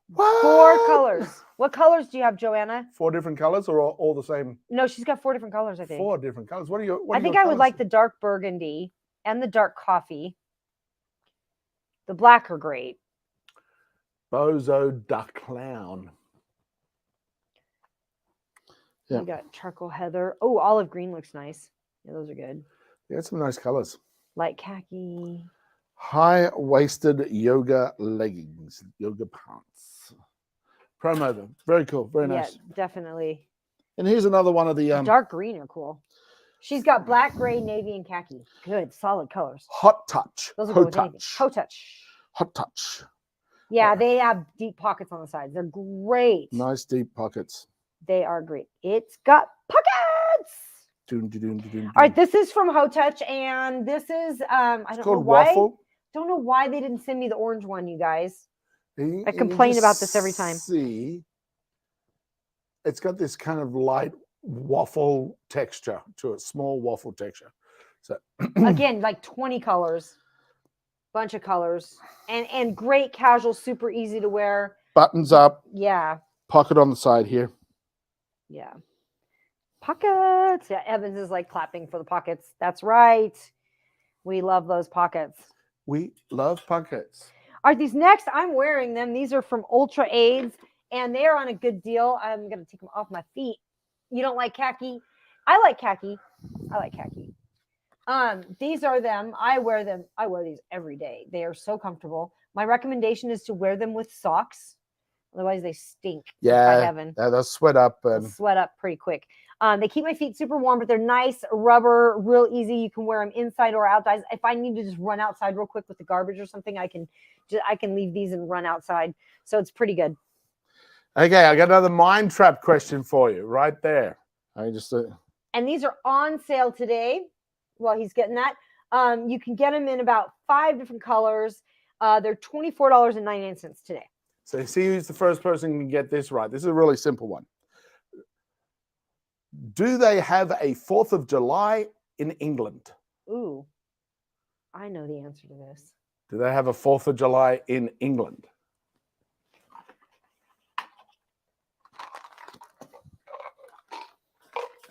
What? 4 colors. What colors do you have, Joanna? 4 different colors or all the same? No, she's got 4 different colors, I think. 4 different colors. What are your I think I would like the dark burgundy and the dark coffee. The black are great. Bozo Duck Clown. Yeah. You got charcoal heather. Oh, olive green looks nice. Yeah, those are good. Yeah, some nice colors. Light khaki. High-waisted yoga leggings, yoga pants. Prom over. Very cool. Very nice. Yeah, definitely. And here's another one of the dark green are cool. She's got black, gray, navy, and khaki. Good, solid colors. Hot touch. Those are good with anything. Hot touch. Hot touch. Yeah, they have deep pockets on the sides. They're great. Nice deep pockets. They are great. It's got pockets. All right, this is from Hot Touch, and this is I don't know why. Waffle. Don't know why they didn't send me the orange one, you guys. I complain about this every time. See, it's got this kind of light waffle texture to it, small waffle texture. So again, like 20 colors, bunch of colors, and great casual, super easy to wear. Buttons up. Yeah. Pocket on the side here. Yeah. Pockets. Yeah, Evans is like clapping for the pockets. That's right. We love those pockets. We love pockets. All right, these next, I'm wearing them. These are from Ultra Aids, and they are on a good deal. I'm going to take them off my feet. You don't like khaki? I like khaki. I like khaki. These are them. I wear them. I wear these every day. They are so comfortable. My recommendation is to wear them with socks. Otherwise, they stink. Yeah, by heaven. They'll sweat up. They'll sweat up pretty quick. They keep my feet super warm, but they're nice, rubber, real easy. You can wear them inside or outside. If I need to just run outside real quick with the garbage or something, I can leave these and run outside. So it's pretty good. Okay, I got another mind trap question for you right there. And these are on sale today. Well, he's getting that. You can get them in about 5 different colors. They're $24.99 today. So see who's the first person who can get this right. This is a really simple one. Do they have a 4th of July in England? Ooh, I know the answer to this. Do they have a 4th of July in England?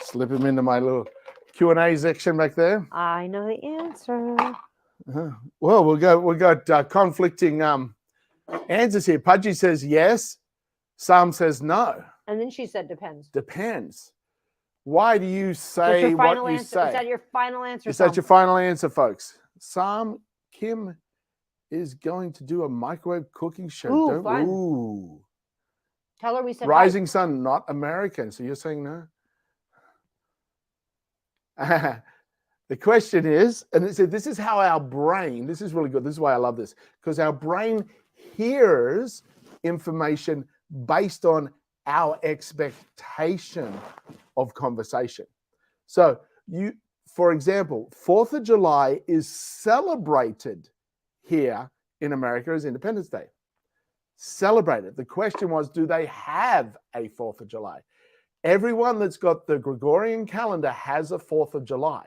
Slip him into my little Q&A section back there. I know the answer. Well, we got conflicting answers here. Pudgy says yes. Sam says no. And then she said depends. Depends. Why do you say what you say? Is that your final answer? Is that your final answer, folks? Sam Kim is going to do a microwave cooking show. Ooh, fun. Ooh. Tell her we said Rising Sun, not American. So you're saying no? The question is, and it said, this is how our brain, this is really good. This is why I love this, because our brain hears information based on our expectation of conversation. So for example, 4th of July is celebrated here in America as Independence Day. Celebrated. The question was, do they have a 4th of July? Everyone that's got the Gregorian calendar has a 4th of July.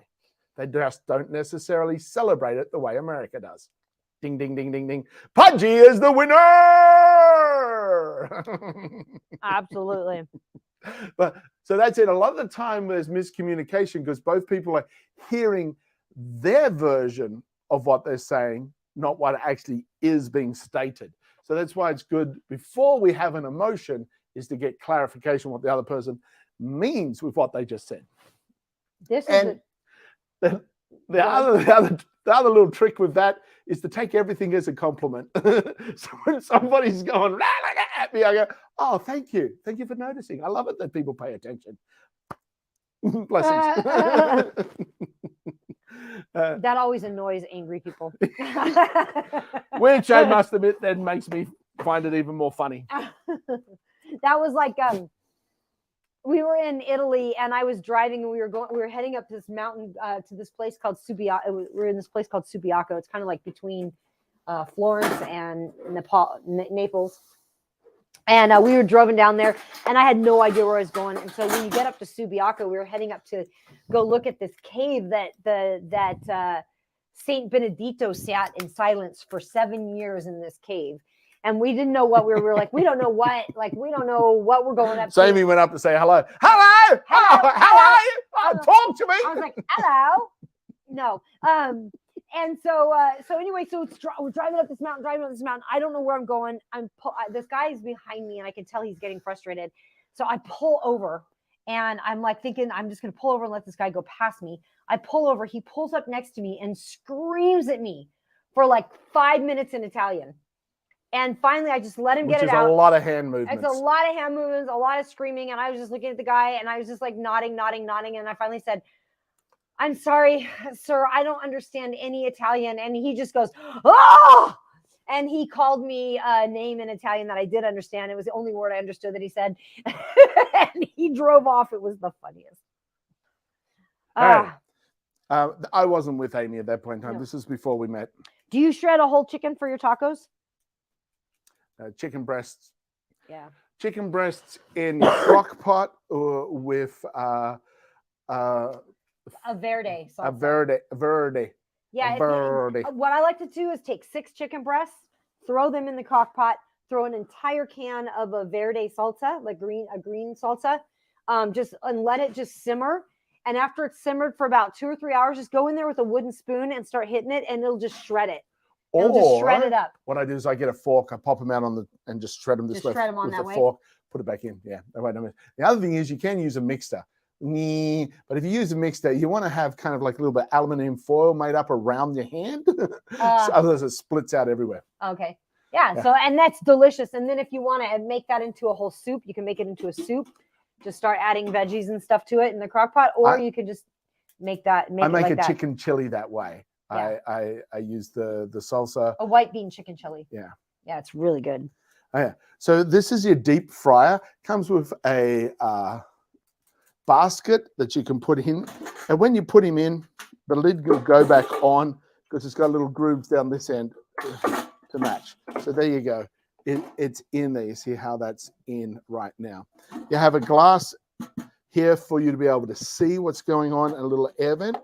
They just don't necessarily celebrate it the way America does. Ding, ding, ding, ding, ding. Pudgy is the winner. Absolutely. But so that's it. A lot of the time there's miscommunication because both people are hearing their version of what they're saying, not what actually is being stated. So that's why it's good before we have an emotion is to get clarification what the other person means with what they just said. This is And the other little trick with that is to take everything as a compliment. So when somebody's going rah, rah, rah, at me, I go, oh, thank you for noticing. I love it that people pay attention. Blessings. That always annoys angry people. Which I must admit then makes me find it even more funny. That was like we were in Italy and I was driving and we were heading up this mountain to this place called Subiaco. We were in this place called Subiaco. It's kind of like between Florence and Naples. And we were driving down there and I had no idea where I was going. And so when you get up to Subiaco, we were heading up to go look at this cave that Saint Benedito sat in silence for 7 years in this cave. And we didn't know what we were like. We don't know what we're going up to. So Amy went up to say hello. Hello. How are you? Talk to me. I was like, hello. No. And so anyway, we're driving up this mountain. I don't know where I'm going. This guy is behind me, and I can tell he's getting frustrated. So I pull over, and I'm like thinking I'm just going to pull over and let this guy go past me. I pull over. He pulls up next to me and screams at me for like 5 minutes in Italian. And finally, I just let him get it out. Which is a lot of hand movements. It's a lot of hand movements, a lot of screaming. And I was just looking at the guy, and I was just like nodding. And I finally said, I'm sorry, sir, I don't understand any Italian. And he just goes, oh! And he called me a name in Italian that I did understand. It was the only word I understood that he said. And he drove off. It was the funniest. I wasn't with Amy at that point in time. No. This is before we met. Do you shred a whole chicken for your tacos? Chicken breasts. Yeah. Chicken breasts in crock pot with a verde salsa. A verde. Yeah. Verde. What I like to do is take 6 chicken breasts, throw them in the crock pot, throw an entire can of a verde salsa, like a green salsa, and let it just simmer. And after it's simmered for about 2 or 3 hours, just go in there with a wooden spoon and start hitting it, and it'll just shred it. It'll just shred it up. What I do is I get a fork, I pop them out and just shred them this way. Shred them on with that the way. fork, put it back in. Yeah. The other thing is you can use a mixer. But if you use a mixer, you want to have kind of like a little bit of aluminum foil made up around your hand. So otherwise it splits out everywhere. Okay. Yeah. So, and that's delicious. And then if you want to make that into a whole soup, you can make it into a soup. Just start adding veggies and stuff to it in the crock pot, or you can just make that. I make a chicken chili that way. Yeah. I use the salsa. A white bean chicken chili. Yeah. Yeah, it's really good. Oh, yeah. So this is your deep fryer. Comes with a basket that you can put in. And when you put him in, the lid will go back on because it's got little grooves down this end to match. So there you go. It's in there. You see how that's in right now. You have a glass here for you to be able to see what's going on, and a little air vent.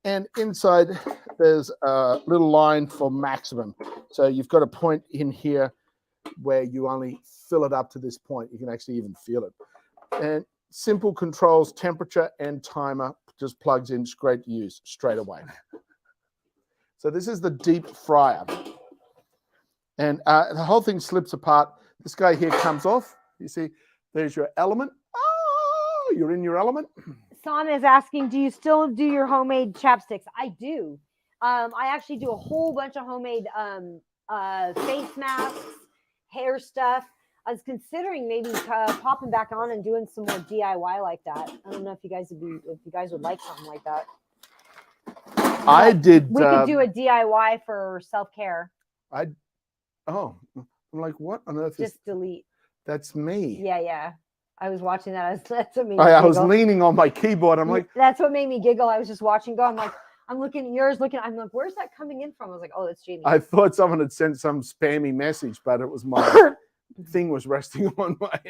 And inside, there's a little line for maximum. So you've got a point in here where you only fill it up to this point. You can actually even feel it. And simple controls, temperature and timer, just plugs in, straight to use straight away. So this is the deep fryer. And the whole thing slips apart. This guy here comes off. You see, there's your element. Oh, you're in your element. Sam is asking, do you still do your homemade chapsticks? I do. I actually do a whole bunch of homemade face masks, hair stuff. I was considering maybe popping back on and doing some more DIY like that. I don't know if you guys would like something like that. I did. We could do a DIY for self-care. I'm like, what on earth Just delete. That's me. Yeah. I was watching that. That's what made me I was giggle. leaning on my keyboard. I'm like, that's what made me giggle. I was just watching go. I'm like, I'm looking at yours, I'm like, where's that coming in from? I was like, oh, that's Jamie. I thought someone had sent some spammy message, but it was my thing was resting on my.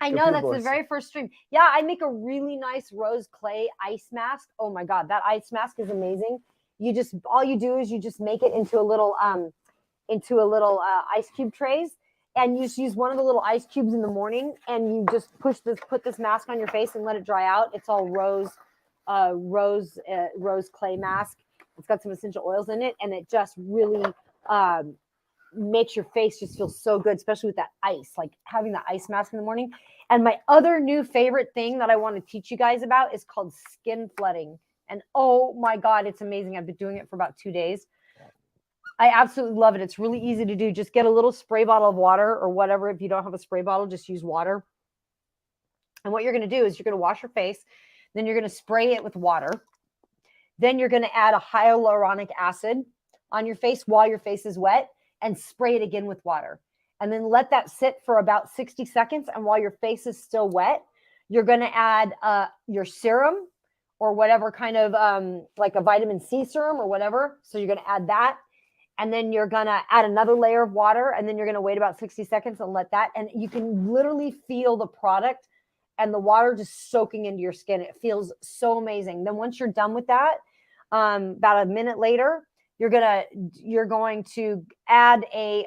I know that's the very first stream. Yeah, I make a really nice rose clay ice mask. Oh my God, that ice mask is amazing. all you do is you just make it into a little ice cube trays, and you just use one of the little ice cubes in the morning, and you just put this mask on your face and let it dry out. It's all rose clay mask. It's got some essential oils in it, and it just really makes your face just feel so good, especially with that ice, like having the ice mask in the morning. And my other new favorite thing that I want to teach you guys about is called skin flooding. And oh my God, it's amazing. I've been doing it for about 2 days. I absolutely love it. It's really easy to do. Just get a little spray bottle of water or whatever. If you don't have a spray bottle, just use water. And what you're going to do is you're going to wash your face. Then you're going to spray it with water. Then you're going to add a hyaluronic acid on your face while your face is wet and spray it again with water. And then let that sit for about 60 seconds. And while your face is still wet, you're going to add your serum or whatever kind of like a vitamin C serum or whatever. So you're going to add that. And then you're going to add another layer of water. And then you're going to wait about 60 seconds and let that. And you can literally feel the product and the water just soaking into your skin. It feels so amazing. Then once you're done with that, about a minute later, you're going to add a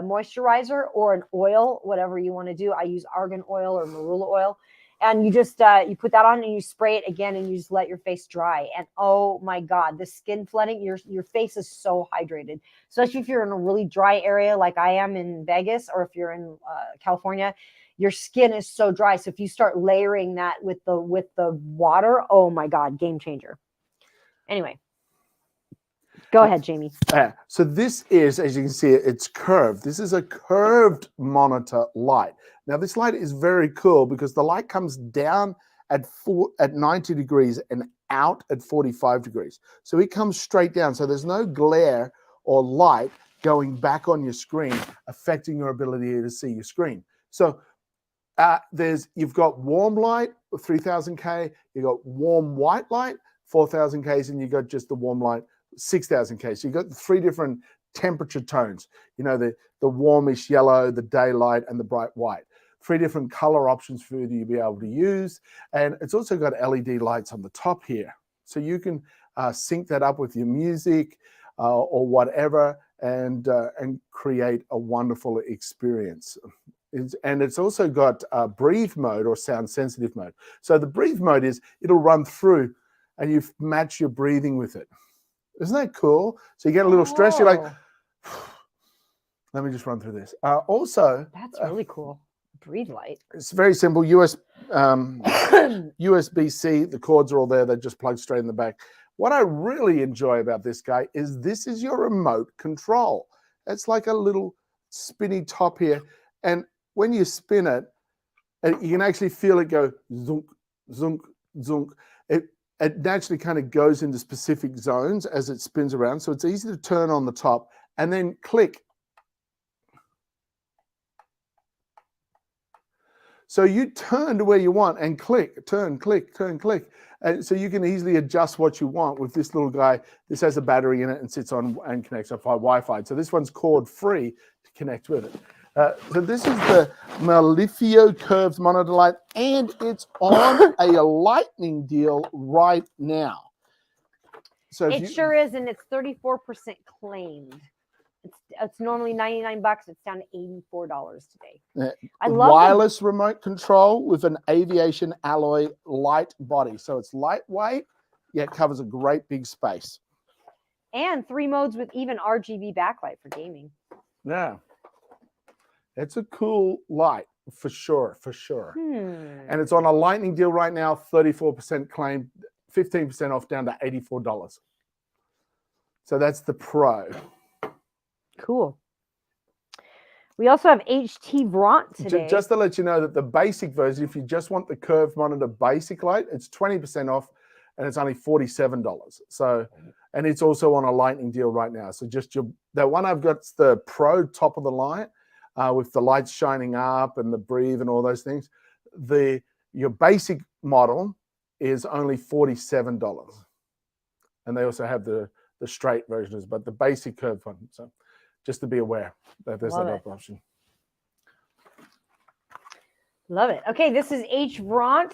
moisturizer or an oil, whatever you want to do. I use argan oil or marula oil. And you just you put that on and you spray it again and you just let your face dry. And oh my God, the skin flooding, your face is so hydrated. Especially if you're in a really dry area like I am in Vegas, or if you're in California, your skin is so dry. So if you start layering that with the water, oh my God, game changer. Anyway, go ahead, Jamie. So this is, as you can see, it's curved. This is a curved monitor light. Now this light is very cool because the light comes down at 90 degrees and out at 45 degrees. So it comes straight down. So there's no glare or light going back on your screen, affecting your ability to see your screen. So you've got warm light, 3000K, you've got warm white light, 4000Ks, and you've got just the warm light, 6000K. So you've got 3 different temperature tones, you know, the warmish yellow, the daylight, and the bright white. 3 different color options for you to be able to use. And it's also got LED lights on the top here. So you can sync that up with your music or whatever and create a wonderful experience. And it's also got breathe mode or sound sensitive mode. So the breathe mode is it'll run through and you match your breathing with it. Isn't that cool? So you get a little stress. You're like, let me just run through this. Also, that's really cool. Breathe light. It's very simple. USB-C. The cords are all there. They just plug straight in the back. What I really enjoy about this guy is this is your remote control. It's like a little spinny top here, and when you spin it, you can actually feel it go zunk, zunk, zunk. It naturally kind of goes into specific zones as it spins around. So it's easy to turn on the top and then click. So you turn to where you want and click, turn, click, turn, click. And so you can easily adjust what you want with this little guy. This has a battery in it and sits on and connects up by Wi-Fi. So this one's cord free to connect with it. So this is the Malifio curved monitor light, and it's on a lightning deal right now. So it sure is, and it's 34% claimed. It's normally $99. It's down to $84 today. I love wireless remote control with an aviation alloy light body. So it's lightweight, yet covers a great big space. And 3 modes with even RGB backlight for gaming. Yeah. It's a cool light for sure, for sure. And it's on a lightning deal right now, 34% claim, 15% off down to $84. So that's the Pro. Cool. We also have HT Vront today. Just to let you know that the basic version, if you just want the curved monitor basic light, it's 20% off and it's only $47. So, and it's also on a lightning deal right now. So just that one I've got's the Pro top of the line with the lights shining up and the breathe and all those things. Your basic model is only $47. And they also have the straight versions, but the basic curved one. So just to be aware that there's that option. Love it. Okay, this is H. Vront,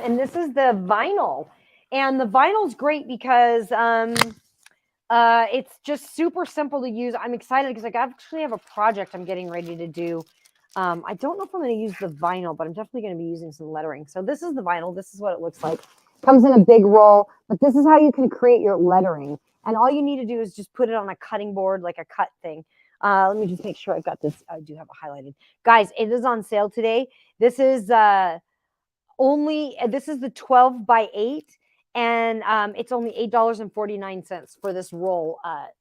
and this is the vinyl. And the vinyl's great because it's just super simple to use. I'm excited because I actually have a project I'm getting ready to do. I don't know if I'm going to use the vinyl, but I'm definitely going to be using some lettering. So this is the vinyl. This is what it looks like. Comes in a big roll, but this is how you can create your lettering. And all you need to do is just put it on a cutting board, like a cut thing. Let me just make sure I've got this. I do have it highlighted. Guys, it is on sale today. This is this is the 12 by 8. And it's only $8.49 for this roll,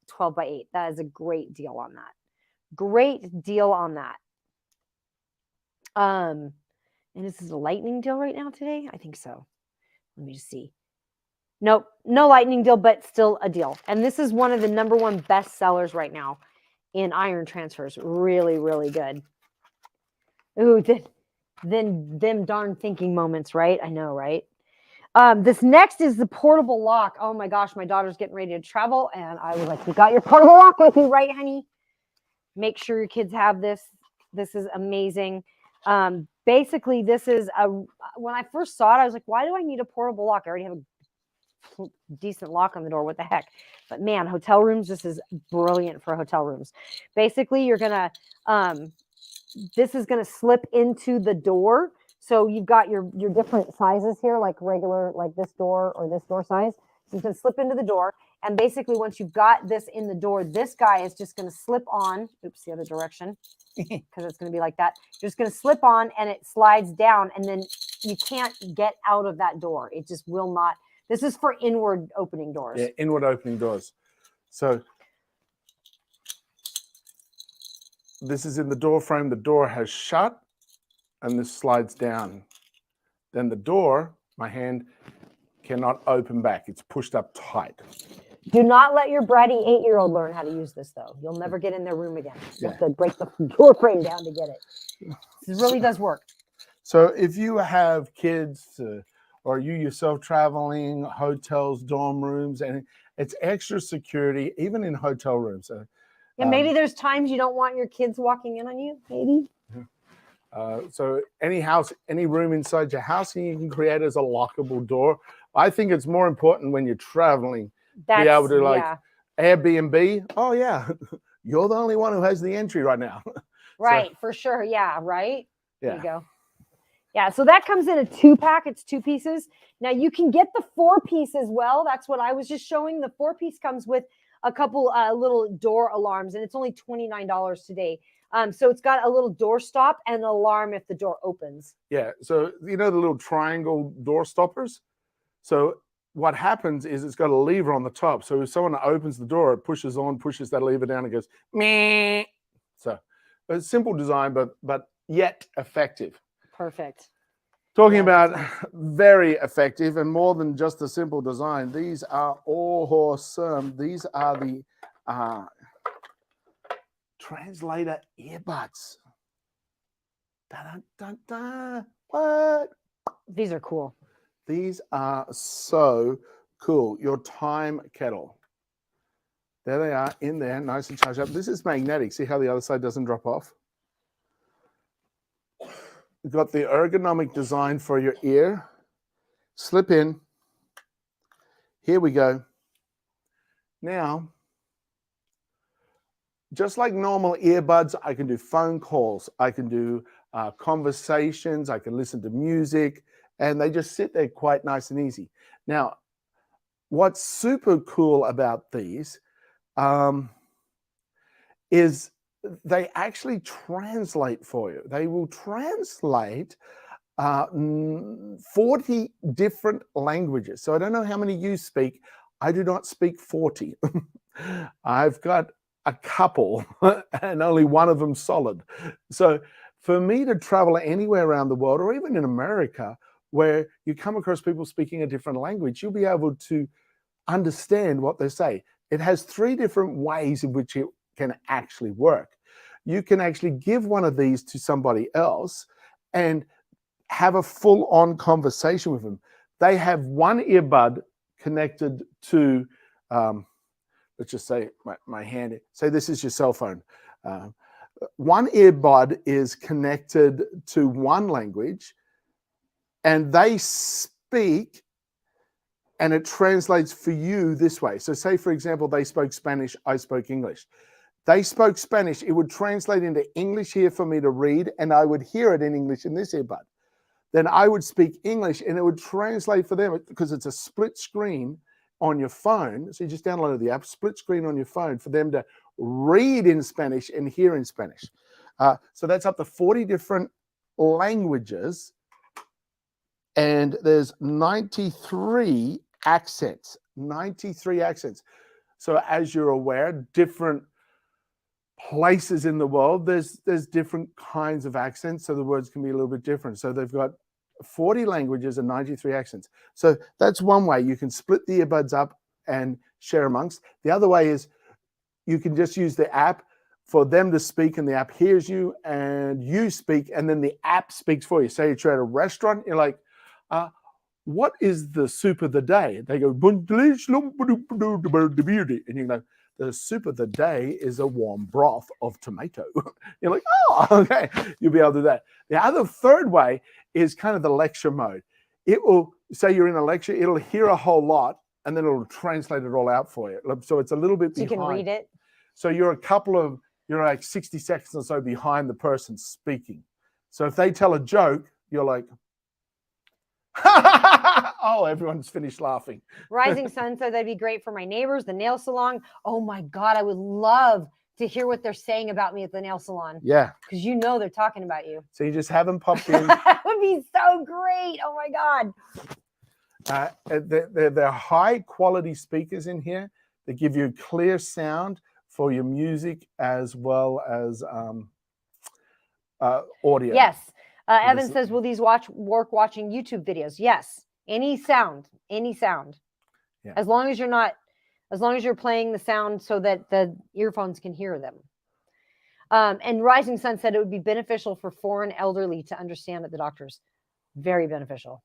12 by 8. That is a great deal on that. Great deal on that. And this is a lightning deal right now today? I think so. Let me just see. Nope, no lightning deal, but still a deal. And this is one of the #1 best sellers right now in iron transfers. Really, really good. Ooh, then them darn thinking moments, right? I know, right? This next is the portable lock. Oh my gosh, my daughter's getting ready to travel, and I was like, "You got your portable lock with you, right, honey? Make sure your kids have this. This is amazing." Basically, this is when I first saw it, I was like, "Why do I need a portable lock? I already have a decent lock on the door. What the heck?" But man, hotel rooms, this is brilliant for hotel rooms. Basically, you're gonna this is gonna slip into the door. So you've got your different sizes here, like regular, like this door or this door size. So you can slip into the door. And basically, once you've got this in the door, this guy is just going to slip on. Oops, the other direction, because it's going to be like that. You're just going to slip on, and it slides down. And then you can't get out of that door. It just will not. This is for inward opening doors. Yeah, inward opening doors. So this is in the door frame. The door has shut. And this slides down. Then the door, my hand cannot open back. It's pushed up tight. Do not let your bratty 8-year-old learn how to use this, though. You'll never get in their room again. You have to break the door frame down to get it. This really does work. So if you have kids or you yourself traveling, hotels, dorm rooms, and it's extra security, even in hotel rooms. Yeah, maybe there's times you don't want your kids walking in on you, maybe. So any house, any room inside your house, you can create as a lockable door. I think it's more important when you're traveling, be able to Airbnb. Oh yeah, you're the only one who has the entry right now. Right, so, for sure. Yeah, right. Yeah. There you go. Yeah, so that comes in a 2-pack. It's 2 pieces. Now you can get the 4-piece as well. That's what I was just showing. The 4-piece comes with a couple little door alarms, and it's only $29 today. So it's got a little door stop and an alarm if the door opens. Yeah. So, you know, the little triangle door stoppers. So what happens is it's got a lever on the top. So if someone opens the door, it pushes that lever down and goes, meh. So a simple design, but yet effective. Perfect. Talking about very effective and more than just a simple design. These are awesome. These are the translator earbuds. Dun, dun, dun. What? These are cool. These are so cool. Your time kettle. There they are in there, nice and charged up. This is magnetic. See how the other side doesn't drop off? You've got the ergonomic design for your ear. Slip in. Here we go. Now, just like normal earbuds, I can do phone calls. I can do conversations. I can listen to music. And they just sit there quite nice and easy. Now, what's super cool about these is they actually translate for you. They will translate 40 different languages. So I don't know how many you speak. I do not speak 40. I've got a couple and only one of them solid. So for me to travel anywhere around the world or even in America where you come across people speaking a different language, you'll be able to understand what they say. It has 3 different ways in which it can actually work. You can actually give one of these to somebody else and have a full-on conversation with them. They have one earbud connected to, let's just say my hand, say this is your cell phone. One earbud is connected to one language and they speak and it translates for you this way. So say, for example, they spoke Spanish, I spoke English. They spoke Spanish, it would translate into English here for me to read, and I would hear it in English in this earbud. Then I would speak English, and it would translate for them, because it's a split screen on your phone. So you just download the app, split screen on your phone, for them to read in Spanish and hear in Spanish. So that's up to 40 different languages, and there's 93 accents. 93 accents. So as you're aware, different places in the world, there's different kinds of accents, so the words can be a little bit different. So they've got 40 languages and 93 accents. So that's one way you can split the earbuds up and share amongst. The other way is you can just use the app for them to speak, and the app hears you and you speak, and then the app speaks for you. Say you're at a restaurant, you're like, what is the soup of the day? They go, and you go, the soup of the day is a warm broth of tomato. You're like, oh, okay. You'll be able to do that. The third way is kind of the lecture mode. It will say you're in a lecture, it'll hear a whole lot, and then it'll translate it all out for you. So it's a little bit behind. You can read it. So you're like 60 seconds or so behind the person speaking. So if they tell a joke, you're like, oh, everyone's finished laughing. Rising Sun said that'd be great for my neighbors, the nail salon. Oh my God, I would love to hear what they're saying about me at the nail salon. Yeah. Because you know they're talking about you. So you just have them pop in. That would be so great. Oh my God. They're high quality speakers in here. They give you clear sound for your music as well as audio. Yes. Evan says, will these work watching YouTube videos? Yes. Any sound. Yeah. As long as you're playing the sound so that the earphones can hear them. And Rising Sun said it would be beneficial for foreign elderly to understand at the doctors. Very beneficial.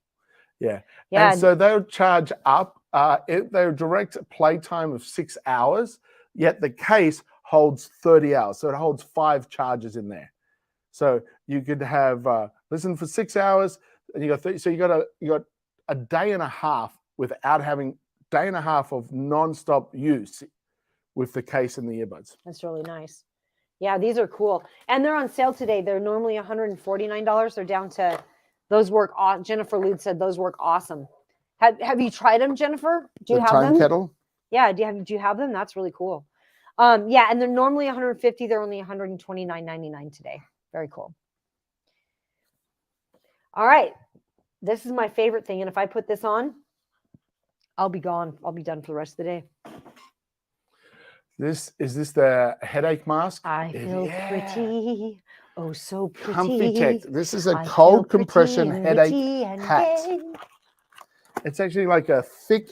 Yeah. And so they'll charge up. Their direct play time of 6 hours, yet the case holds 30 hours. So it holds 5 charges in there. So you could have listen for 6 hours, and you got 30, so you got a day and a half without having day and a half of non-stop use with the case and the earbuds. That's really nice. Yeah, these are cool, and they're on sale today. They're normally $149. They're down to those work. Jennifer Lude said those work awesome. Have you tried them, Jennifer? Do you have them? Time kettle? Yeah. Do you have them? That's really cool. Yeah, and they're normally $150. They're only $129.99 today. Very cool. All right. This is my favorite thing. And if I put this on, I'll be gone. I'll be done for the rest of the day. Is this the headache mask? I feel pretty. Oh, so pretty. Comfy Tech. This is a cold compression headache hat. It's actually like a thick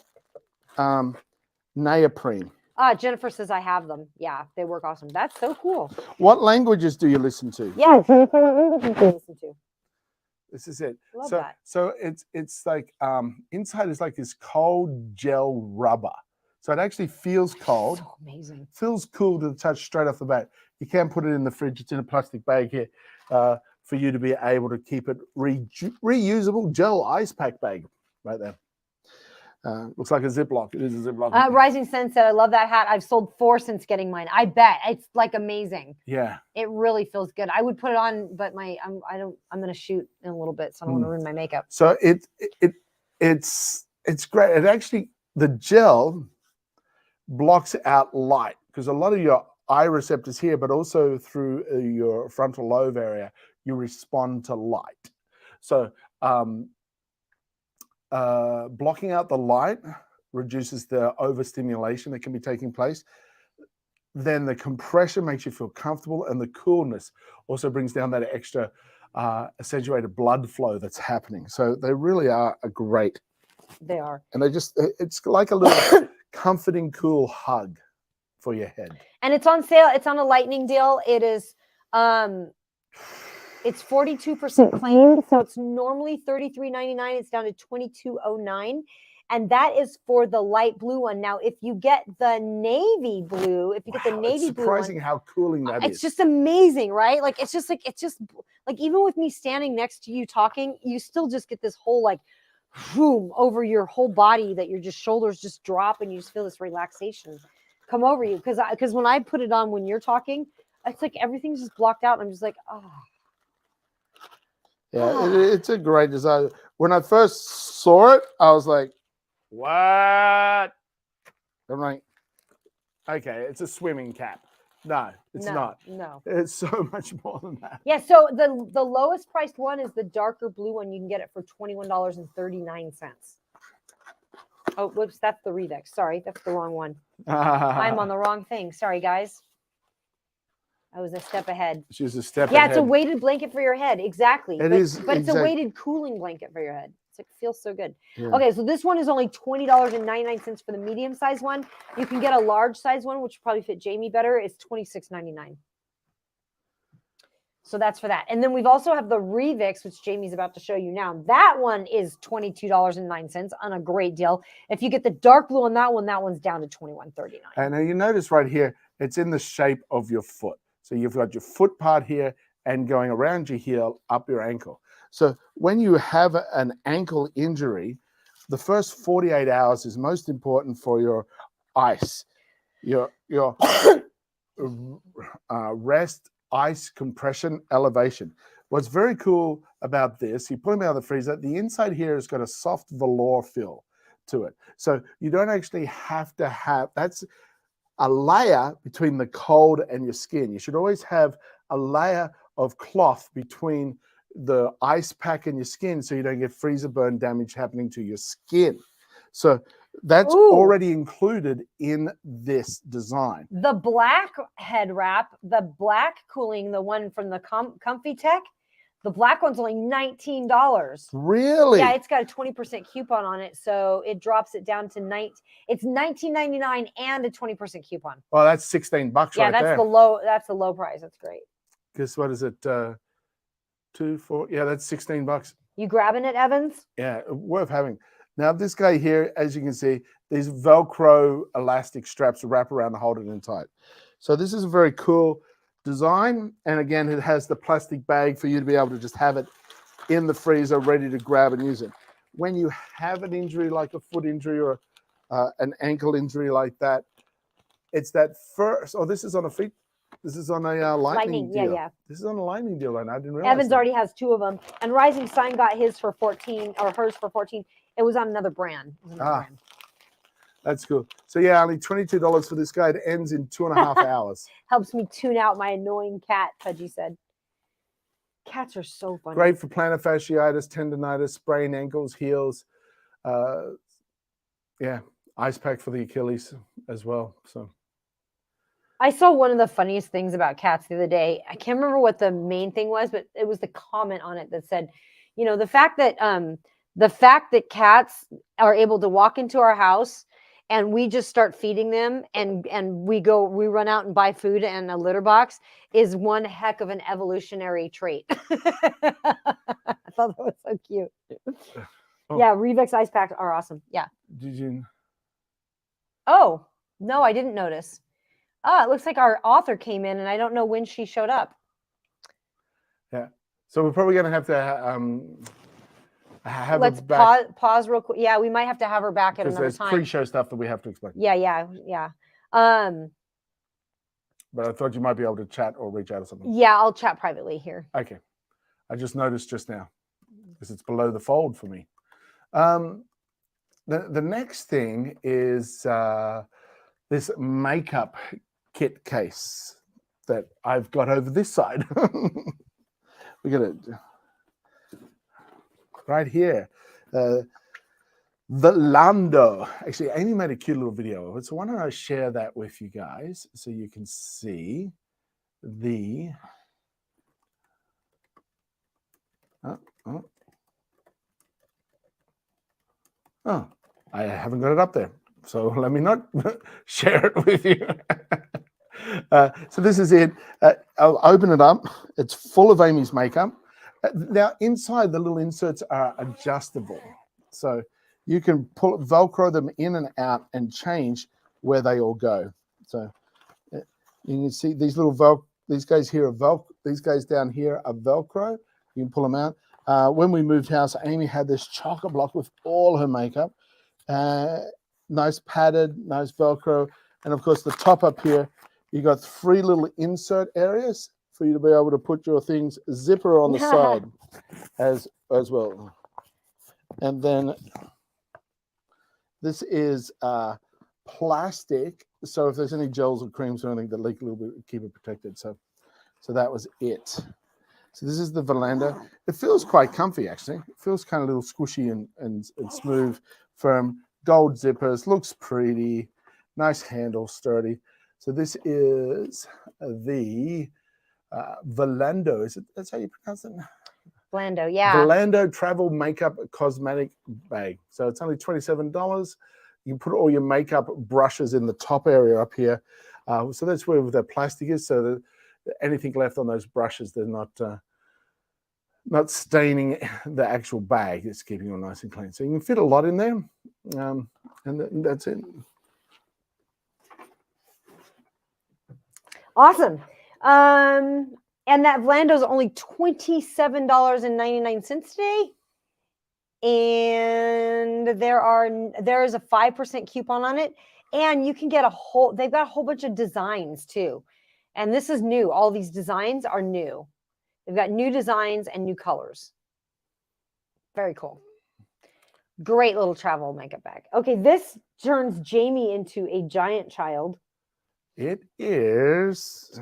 neoprene. Jennifer says I have them. Yeah, they work awesome. That's so cool. What languages do you listen to? Yeah, Jennifer, what languages do you listen to? This is it. Love that. So it's like inside is like this cold gel rubber. So it actually feels cold. So amazing. Feels cool to the touch straight off the bat. You can't put it in the fridge. It's in a plastic bag here for you to be able to keep it reusable gel ice pack bag right there. Looks like a Ziploc. It is a Ziploc. Rising Sun said, I love that hat. I've sold 4 since getting mine. I bet it's like amazing. Yeah. It really feels good. I would put it on, but I'm going to shoot in a little bit, so I don't want to ruin my makeup. So it's great. It actually, the gel blocks out light because a lot of your eye receptors here, but also through your frontal lobe area, you respond to light. So, blocking out the light reduces the overstimulation that can be taking place. Then the compression makes you feel comfortable, and the coolness also brings down that extra accentuated blood flow that's happening. So they really are a great. They are. And it's like a little comforting, cool hug for your head. And it's on sale. It's on a lightning deal. It is it's 42% claimed, so it's normally $33.99. It's down to $22.09, and that is for the light blue one. Now, if you get the navy blue, It's surprising how cooling that is. It's just amazing, right? Like it's just like even with me standing next to you talking, you still just get this whole like boom, over your whole body, that your just shoulders just drop and you just feel this relaxation come over you. Because when I put it on when you're talking, it's like everything's just blocked out. I'm just like, oh. Yeah, it's a great design. When I first saw it, I was like, what? I'm like, okay, it's a swimming cap. No, it's not. No. It's so much more than that. Yeah, so the lowest priced one is the darker blue one. You can get it for $21.39. Oh, whoops, that's the Revex. Sorry, that's the wrong one. I'm on the wrong thing. Sorry, guys. I was a step ahead. She was a step Yeah, ahead. it's a weighted blanket for your head. Exactly. It is, but it's a weighted cooling blanket for your head. It feels so good. Yeah. Okay, so this one is only $20.99 for the medium size one. You can get a large size one, which would probably fit Jamie better. It's $26.99. So that's for that. And then we've also have the Revix, which Jamie's about to show you now. That one is $22.09 on a great deal. If you get the dark blue on that one's down to $21.39. And you notice right here, it's in the shape of your foot. So you've got your foot part here and going around your heel up your ankle. So when you have an ankle injury, the first 48 hours is most important for your ice, your rest, ice, compression, elevation. What's very cool about this, you put them out of the freezer, the inside here has got a soft velour feel to it. So you don't actually have to have, that's a layer between the cold and your skin. You should always have a layer of cloth between the ice pack and your skin so you don't get freezer burn damage happening to your skin. So that's already included in this design. The black head wrap, the black cooling, the one from the Comfy Tech, the black one's only $19. Really? Yeah, it's got a 20% coupon on it, so it drops it down to it's $19.99 and a 20% coupon. Oh, that's $16 right there. Yeah, that's the low price. That's great. Guess what is it? 2, 4. Yeah, that's $16. You grabbing it, Evans? Yeah, worth having. Now this guy here, as you can see, these Velcro elastic straps wrap around to hold it in tight. So this is a very cool design. And again, it has the plastic bag for you to be able to just have it in the freezer ready to grab and use it. When you have an injury like a foot injury or an ankle injury like that, it's that first, this is on a feet. This is on a lightning deal. Yeah. This is on a lightning deal right now. I didn't realize Evans already has 2 of them. And Rising Sign got his for 14 or hers for 14. It was on another brand. That's cool. So yeah, only $22 for this guy. It ends in 2.5 hours. Helps me tune out my annoying cat, Pudgy said. Cats are so funny. Great for plantar fasciitis, tendonitis, sprained ankles, heels. Yeah, ice pack for the Achilles as well. So I saw one of the funniest things about cats the other day. I can't remember what the main thing was, but it was the comment on it that said, you know, the fact that cats are able to walk into our house and we just start feeding them and we run out and buy food and a litter box is one heck of an evolutionary trait. I thought that was so cute. Oh. Yeah, Revex ice packs are awesome. Yeah. Did you? Oh, no, I didn't notice. Oh, it looks like our author came in and I don't know when she showed up. Yeah. So we're probably going to have to Let's pause real quick. Yeah, we might have to have her back at another time. Because there's pre-show stuff that we have to explain. Yeah. But I thought you might be able to chat or reach out or something. Yeah, I'll chat privately here. Okay. I just noticed just now because it's below the fold for me. The next thing is this makeup kit case that I've got over this side. We're going to... Right here, the Lando. Actually, Amy made a cute little video of it, so why don't I share that with you guys so you can see the. Oh, I haven't got it up there, so let me not share it with you. So this is it. I'll open it up. It's full of Amy's makeup. Now, inside the little inserts are adjustable. So you can Velcro them in and out and change where they all go. So you can see these little these guys here are these guys down here are Velcro. You can pull them out. when we moved house, Amy had this chocolate block with all her makeup. Nice padded, nice Velcro. And of course, the top up here, you got 3 little insert areas for you to be able to put your things. Zipper on the side as well. And then this is plastic. So if there's any gels or creams or anything that leak a little bit, keep it protected. So that was it. So this is the veranda. It feels quite comfy, actually. It feels kind of a little squishy and smooth, firm. Gold zippers, looks pretty. Nice handle, sturdy. So this is the Volando. Is it? That's how you pronounce it? Volando, yeah. Volando travel makeup cosmetic bag. So it's only $27. You can put all your makeup brushes in the top area up here. So that's where the plastic is. So that anything left on those brushes, they're not staining the actual bag. It's keeping it nice and clean. So you can fit a lot in there. And that's it. Awesome. And that Volando is only $27.99 today. And there is a 5% coupon on it. And you can get they've got a whole bunch of designs too. And this is new. All these designs are new. They've got new designs and new colors. Very cool. Great little travel makeup bag. Okay, this turns Jamie into a giant child. It is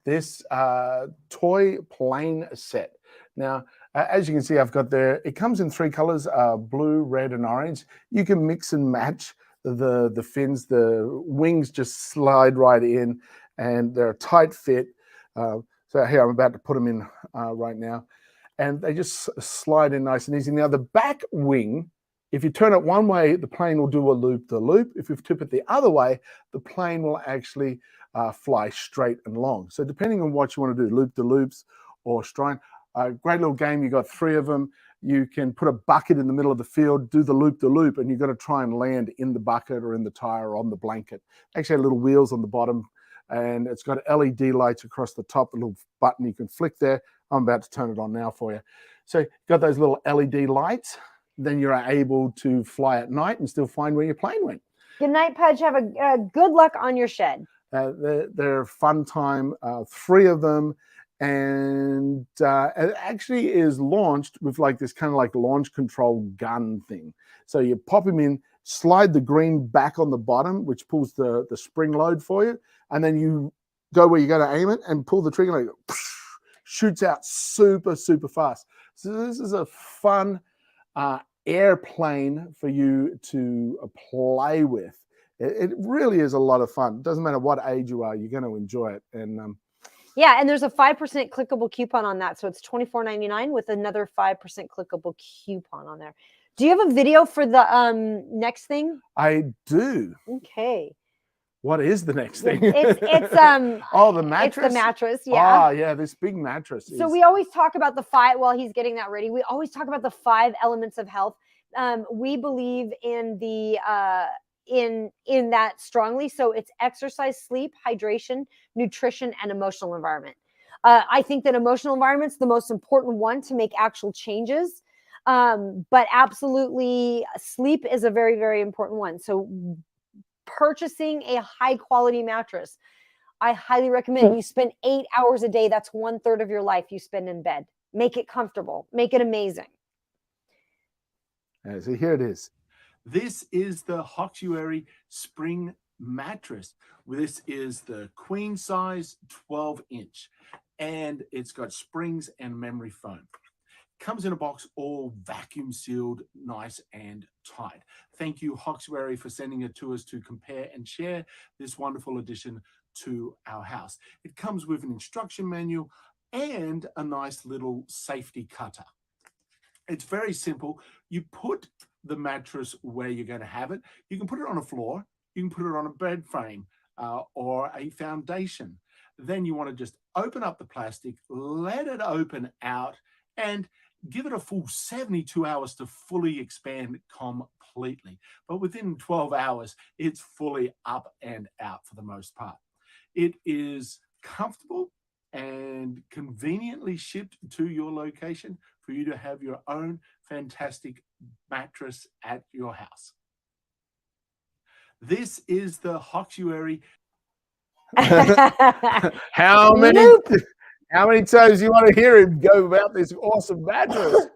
this toy plane set. Now, as you can see, I've got there, it comes in 3 colors, blue, red, and orange. You can mix and match the fins. The wings just slide right in, and they're a tight fit. So here, I'm about to put them in right now. And they just slide in nice and easy. Now, the back wing, if you turn it one way, the plane will do a loop-the-loop. If you tip it the other way, the plane will actually fly straight and long. So depending on what you want to do, loop-the-loops or stride. Great little game. You got 3 of them. You can put a bucket in the middle of the field, do the loop-the-loop, and you've got to try and land in the bucket or in the tire or on the blanket. Actually, had little wheels on the bottom, and it's got LED lights across the top, a little button you can flick there. I'm about to turn it on now for you. So you've got those little LED lights. Then you're able to fly at night and still find where your plane went. Good night, Pudge. Have a good luck on your shed. They're fun time, 3 of them. And it actually is launched with like this kind of like launch control gun thing. So you pop them in, slide the green back on the bottom, which pulls the spring load for you. And then you go where you're going to aim it and pull the trigger and it shoots out super, super fast. So this is a fun airplane for you to play with. It really is a lot of fun. It doesn't matter what age you are, you're going to enjoy it. And yeah, and there's a 5% clickable coupon on that. So it's $24.99 with another 5% clickable coupon on there. Do you have a video for the next thing? I do. Okay. What is the next thing? It's oh, the mattress. It's the mattress, yeah. Oh, yeah, this big mattress. So we always talk about the 5 while he's getting that ready. We always talk about the 5 elements of health. We believe in the in that strongly. So it's exercise, sleep, hydration, nutrition, and emotional environment. I think that emotional environment's the most important one to make actual changes. But absolutely, sleep is a very, very important one. So purchasing a high quality mattress, I highly recommend. You spend 8 hours a day. That's 1/3 of your life you spend in bed. Make it comfortable. Make it amazing. So here it is. This is the Hoxuary Spring Mattress. This is the queen size 12-inch, and it's got springs and memory foam. Comes in a box all vacuum sealed, nice and tight. Thank you, Hoxuary, for sending it to us to compare and share this wonderful addition to our house. It comes with an instruction manual and a nice little safety cutter. It's very simple. You put the mattress where you're going to have it. You can put it on a floor. You can put it on a bed frame or a foundation. Then you want to just open up the plastic, let it open out, and give it a full 72 hours to fully expand completely. But within 12 hours, it's fully up and out for the most part. It is comfortable. and conveniently shipped to your location for you to have your own fantastic mattress at your house. This is the Hoxuary. How many times you want to hear him go about this awesome mattress?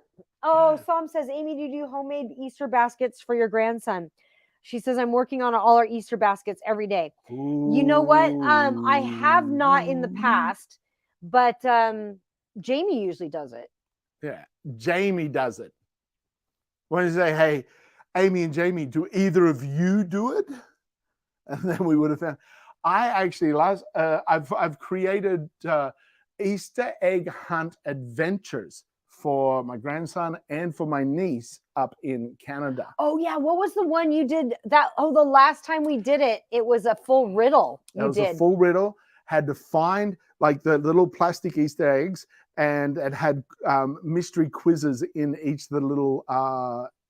Oh, Psalm says, Amy, do you do homemade Easter baskets for your grandson? She says, I'm working on all our Easter baskets every day. Ooh. You know what? I have not in the past, but Jamie usually does it. Yeah, Jamie does it. When you say, hey, Amy and Jamie, do either of you do it? And then we would have found. I actually I've created Easter egg hunt adventures for my grandson and for my niece up in Canada. Oh yeah, what was the one you did that? Oh, the last time we did it, it was a full riddle. It was a full riddle. Had to find like the little plastic Easter eggs, and it had mystery quizzes in each of the little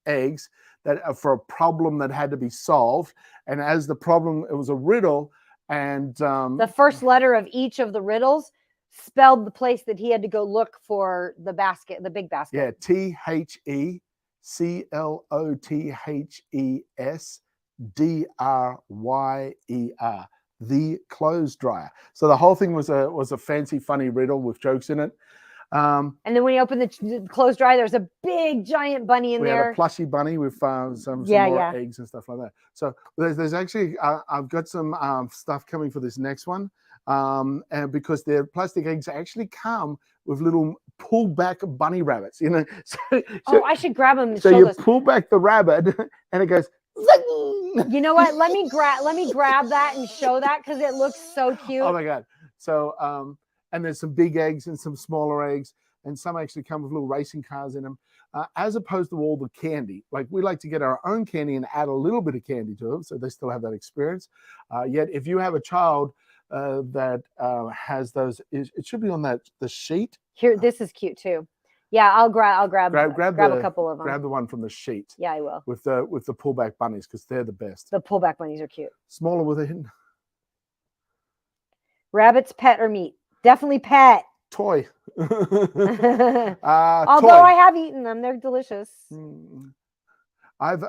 eggs that for a problem that had to be solved. And as the problem, it was a riddle, and the first letter of each of the riddles spelled the place that he had to go look for the basket, the big basket. Yeah, THECLOTHESDRYER, the clothes dryer. So the whole thing was a fancy, funny riddle with jokes in it. And then when you open the clothes dryer, there's a big giant bunny in there. We had a plushy bunny with some more eggs and stuff like that. So there's actually I've got some stuff coming for this next one. And because their plastic eggs actually come with little pull back bunny rabbits, you know. So I should grab them. So you pull back the rabbit, and it goes. Zing! You know what? Let me grab that and show that because it looks so cute. Oh my god! So and there's some big eggs and some smaller eggs, and some actually come with little racing cars in them, as opposed to all the candy. Like we like to get our own candy and add a little bit of candy to them, so they still have that experience. Yet if you have a child that has those, it should be on the sheet. Here, this is cute too. Yeah, I'll grab a couple of them. Grab the one from the sheet. Yeah, I will. With the pullback bunnies, because they're the best. The pullback bunnies are cute. Smaller with a hidden. Rabbits, pet or meat? Definitely pet. Toy. Although I have eaten them, they're delicious. That's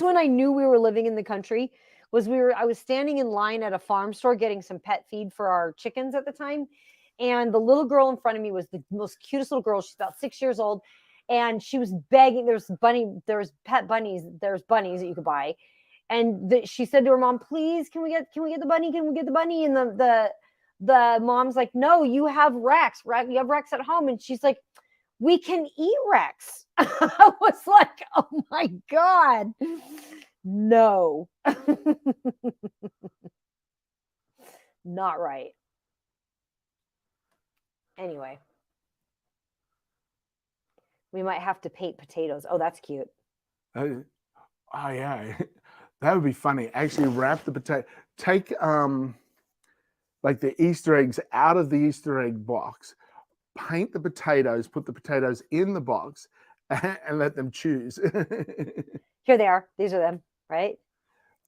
when I knew we were living in the country. I was standing in line at a farm store getting some pet feed for our chickens at the time. And the little girl in front of me was the most cutest little girl. She's about 6 years old. And she was begging. There's pet bunnies. There's bunnies that you could buy. And she said to her mom, please, can we get the bunny? Can we get the bunny? And the mom's like, no, you have Rex. You have Rex at home. And she's like, we can eat Rex. I was like, oh my God. No. Not right. Anyway, we might have to paint potatoes. Oh, that's cute. Oh yeah, that would be funny. Actually, wrap the potato. Take like the Easter eggs out of the Easter egg box. Paint the potatoes. Put the potatoes in the box, and let them choose. Here they are. These are them, right?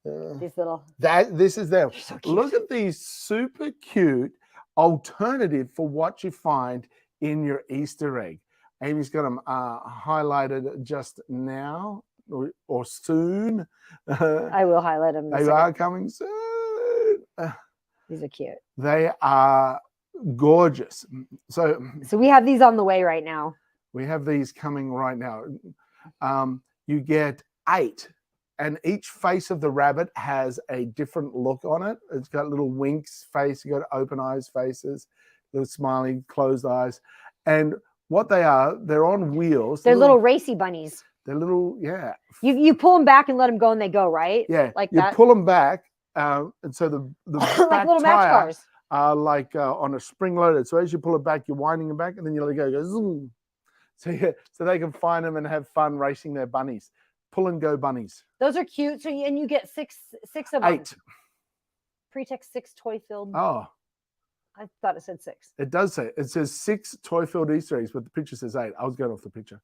These little. This is them. So cute. Look at these super cute alternative for what you find in your Easter egg. Amy's got them highlighted just now or soon. I will highlight them. They are coming soon. These are cute. They are gorgeous. So we have these on the way right now. We have these coming right now. You get 8. And each face of the rabbit has a different look on it. It's got little winks face. You got open eyes faces, little smiley, closed eyes. And what they are, they're on wheels. They're little racy bunnies. They're little, yeah. You pull them back and let them go and they go, right? Yeah. Like you that. pull them back. And so the like back little match tire cars. are like on a spring loaded. So as you pull it back, you're winding them back and then you let it go. It goes zoom. So they can find them and have fun racing their bunnies. Pull and go bunnies. Those are cute. So and you get six of them. 8. Pretext 6 toy filled. Oh. I thought it said 6. It does say it says 6 toy filled Easter eggs, but the picture says 8. I was going off the picture.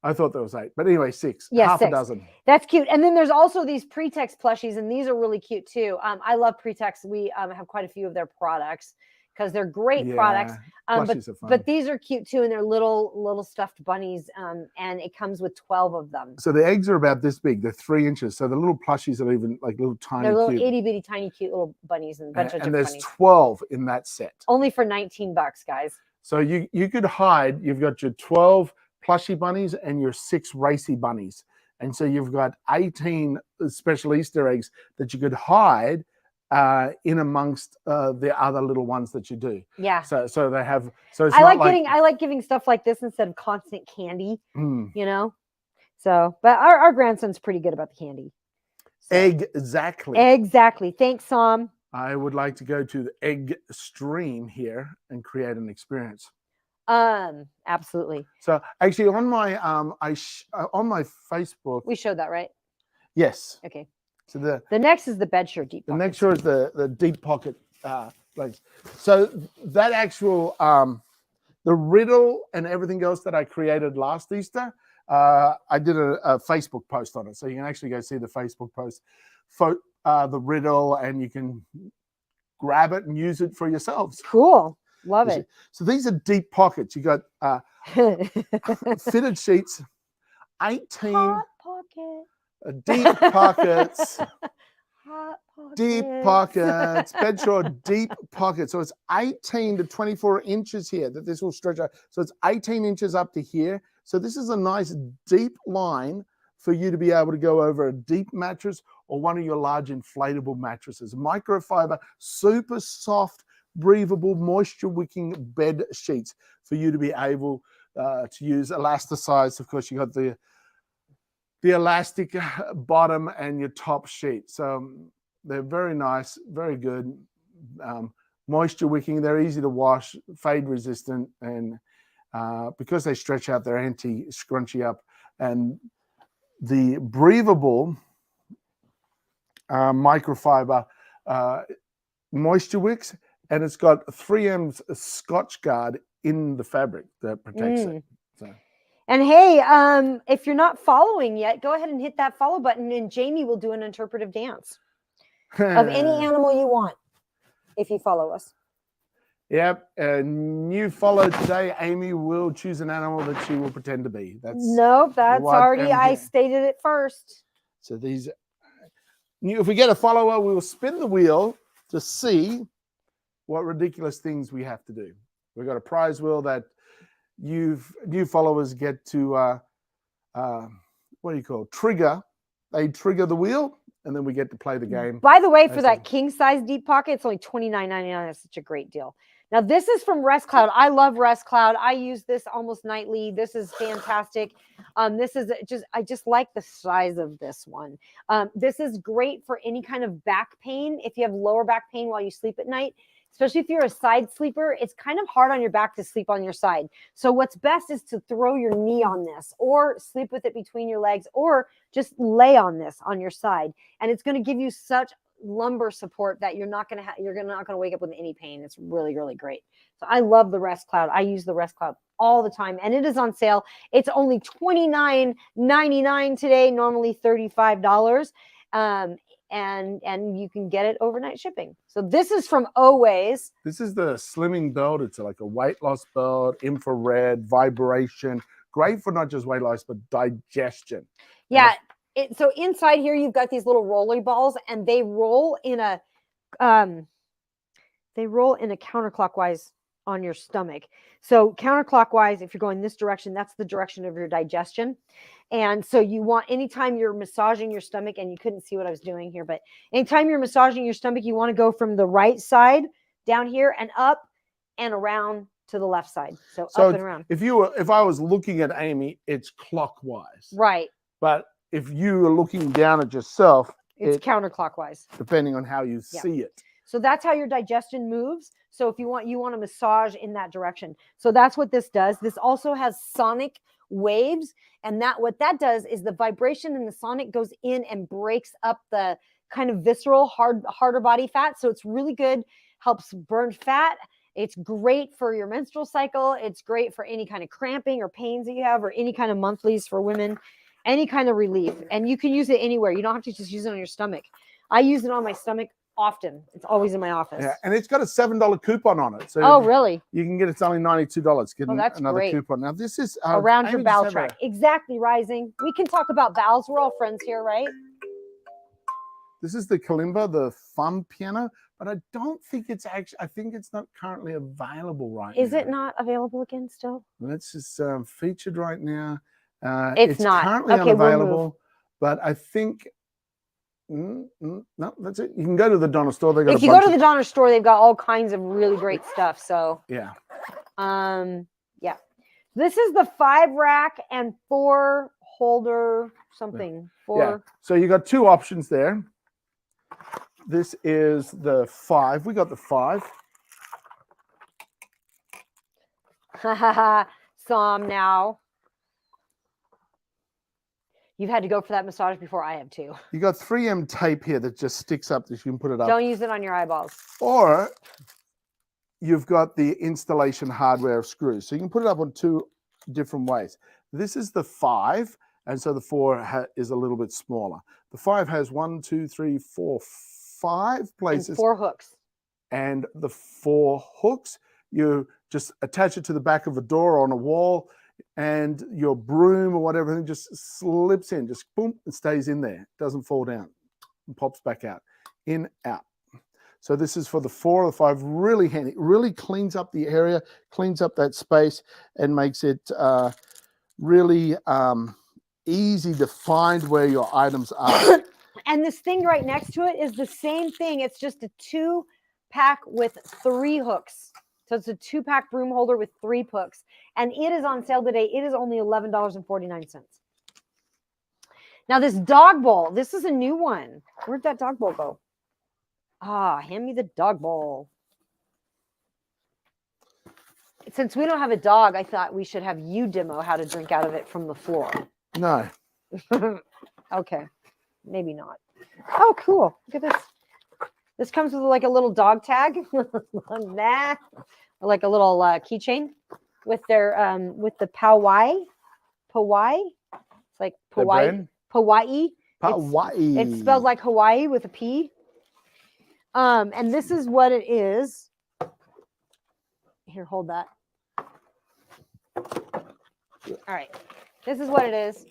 I thought there was 8, but anyway, 6. Yeah, half 6. a dozen. That's cute. And then there's also these Pretext plushies, and these are really cute too. I love Pretext. We have quite a few of their products because they're great products. Plushies are fun. But these are cute too, and they're little stuffed bunnies. And it comes with 12 of them. So the eggs are about this big. They're 3 inches. So the little plushies are even like little tiny. They're little cute. itty bitty tiny cute little bunnies and a bunch of And different there's bunnies. 12 in that set. Only for $19, guys. So you could hide. You've got your 12 plushie bunnies and your 6 racy bunnies, and so you've got 18 special Easter eggs that you could hide in amongst the other little ones that you do. Yeah. So they have. So it's I not like giving stuff like this instead of constant candy. Mm. You know. So, but our grandson's pretty good about the candy. So. Exactly. Exactly. Thanks, Sam. I would like to go to the egg stream here and create an experience. Absolutely. So actually, on my on my Facebook, we showed that, right? Yes. Okay. So the next is the bed shirt deep pocket. The next shirt is the deep pocket legs. So that actual the riddle and everything else that I created last Easter, I did a Facebook post on it, so you can actually go see the Facebook post. The riddle, and you can grab it and use it for yourselves. Cool. Love it. So these are deep pockets. You got fitted sheets, 18 hot pocket. Deep pockets. Hot pockets. Deep pockets. Bedshaw deep pockets. So it's 18 to 24 inches here that this will stretch out. So it's 18 inches up to here. So this is a nice deep line for you to be able to go over a deep mattress or one of your large inflatable mattresses. Microfiber, super soft, breathable, moisture wicking bed sheets for you to be able to use. Elasticized, of course, you got the elastic bottom and your top sheet. So they're very nice, very good. Moisture wicking, they're easy to wash, fade resistant, and because they stretch out, they're anti-scrunchy up. And the breathable microfiber moisture wicks, and it's got 3M's Scotch Guard in the fabric that protects it. So. And hey, if you're not following yet, go ahead and hit that follow button, and Jamie will do an interpretive dance of any animal you want if you follow us. Yep, and you follow today, Amy will choose an animal that she will pretend to be. Nope, that's already, I stated it first. So these, if we get a follower, we will spin the wheel to see what ridiculous things we have to do. We've got a prize wheel that new followers get to, what do you call it? Trigger. They trigger the wheel, and then we get to play the game. By the way, for that king size deep pocket, it's only $29.99. That's such a great deal. Now, this is from Rest Cloud. I love Rest Cloud. I use this almost nightly. This is fantastic. This is I just like the size of this one. This is great for any kind of back pain. If you have lower back pain while you sleep at night, especially if you're a side sleeper, it's kind of hard on your back to sleep on your side. So what's best is to throw your knee on this, or sleep with it between your legs, or just lay on this on your side. And it's going to give you such lumbar support that you're not going to wake up with any pain. It's really, really great. So I love the Rest Cloud. I use the Rest Cloud all the time, and it is on sale. It's only $29.99 today, normally $35. And you can get it overnight shipping. So this is from Always. This is the slimming belt. It's like a weight loss belt, infrared, vibration. Great for not just weight loss, but digestion. Yeah. So inside here, you've got these little rolly balls, and they roll in a counterclockwise on your stomach. So counterclockwise, if you're going this direction, that's the direction of your digestion. And so you want, anytime you're massaging your stomach, and you couldn't see what I was doing here, but anytime you're massaging your stomach, you want to go from the right side down here and up and around to the left side. So up and around. If I was looking at Amy, it's clockwise. Right. But if you are looking down at yourself, it's counterclockwise, depending on how you see it. So that's how your digestion moves. So if you want to massage in that direction. So that's what this does. This also has sonic waves, and what that does is the vibration and the sonic goes in and breaks up the kind of visceral, harder body fat. So it's really good, helps burn fat. It's great for your menstrual cycle. It's great for any kind of cramping or pains that you have, or any kind of monthlies for women. Any kind of relief, and you can use it anywhere. You don't have to just use it on your stomach. I use it on my stomach often. It's always in my office. Yeah, and it's got a $7 coupon on it. So oh, really? you can get it's only $92. Get that's another great. coupon. Now this is Around your Amy just bowel have tract. Exactly, Rising. We can talk about bowels. We're all friends here, right? This is the kalimba, the thumb piano, but I don't think it's actually. I think it's not currently available right now. Is it not available again still? It's just featured right now. It's not currently okay, unavailable, but I think. No, that's it. You can go to the Donner store. They got. If you go to the Donner store, they've got all kinds of really great stuff. So yeah. Yeah. This is the 5-rack and 4-holder something. Yeah. So you got 2 options there. This is the 5. We got the 5. Some now. You've had to go for that massage before. I have too. You got 3M tape here that just sticks up that you can put it up. Don't use it on your eyeballs. Or you've got the installation hardware of screws. So you can put it up on 2 different ways. This is the 5, and so the 4 is a little bit smaller. The 5 has 1, 2, 3, 4, 5 places. And 4 hooks. And the 4 hooks, you just attach it to the back of a door or on a wall, and your broom or whatever just slips in, just boom, and stays in there. It doesn't fall down and pops back out. In, out. So this is for the 4 or the 5, really handy. It really cleans up the area, cleans up that space, and makes it really easy to find where your items are. And this thing right next to it is the same thing. It's just a 2-pack with 3 hooks. So it's a 2-pack broom holder with 3 hooks. And it is on sale today. It is only $11.49. Now this dog bowl, this is a new one. Where'd that dog bowl go? Hand me the dog bowl. Since we don't have a dog, I thought we should have you demo how to drink out of it from the floor. No. Okay. Maybe not. Oh, cool. Look at this. This comes with like a little dog tag. Nah. Like a little keychain with their with the Powai. It's like Powai. Hawaii. Hawaii. It's spelled like Hawaii with a P. And this is what it is. Here, hold that. All right. This is what it is.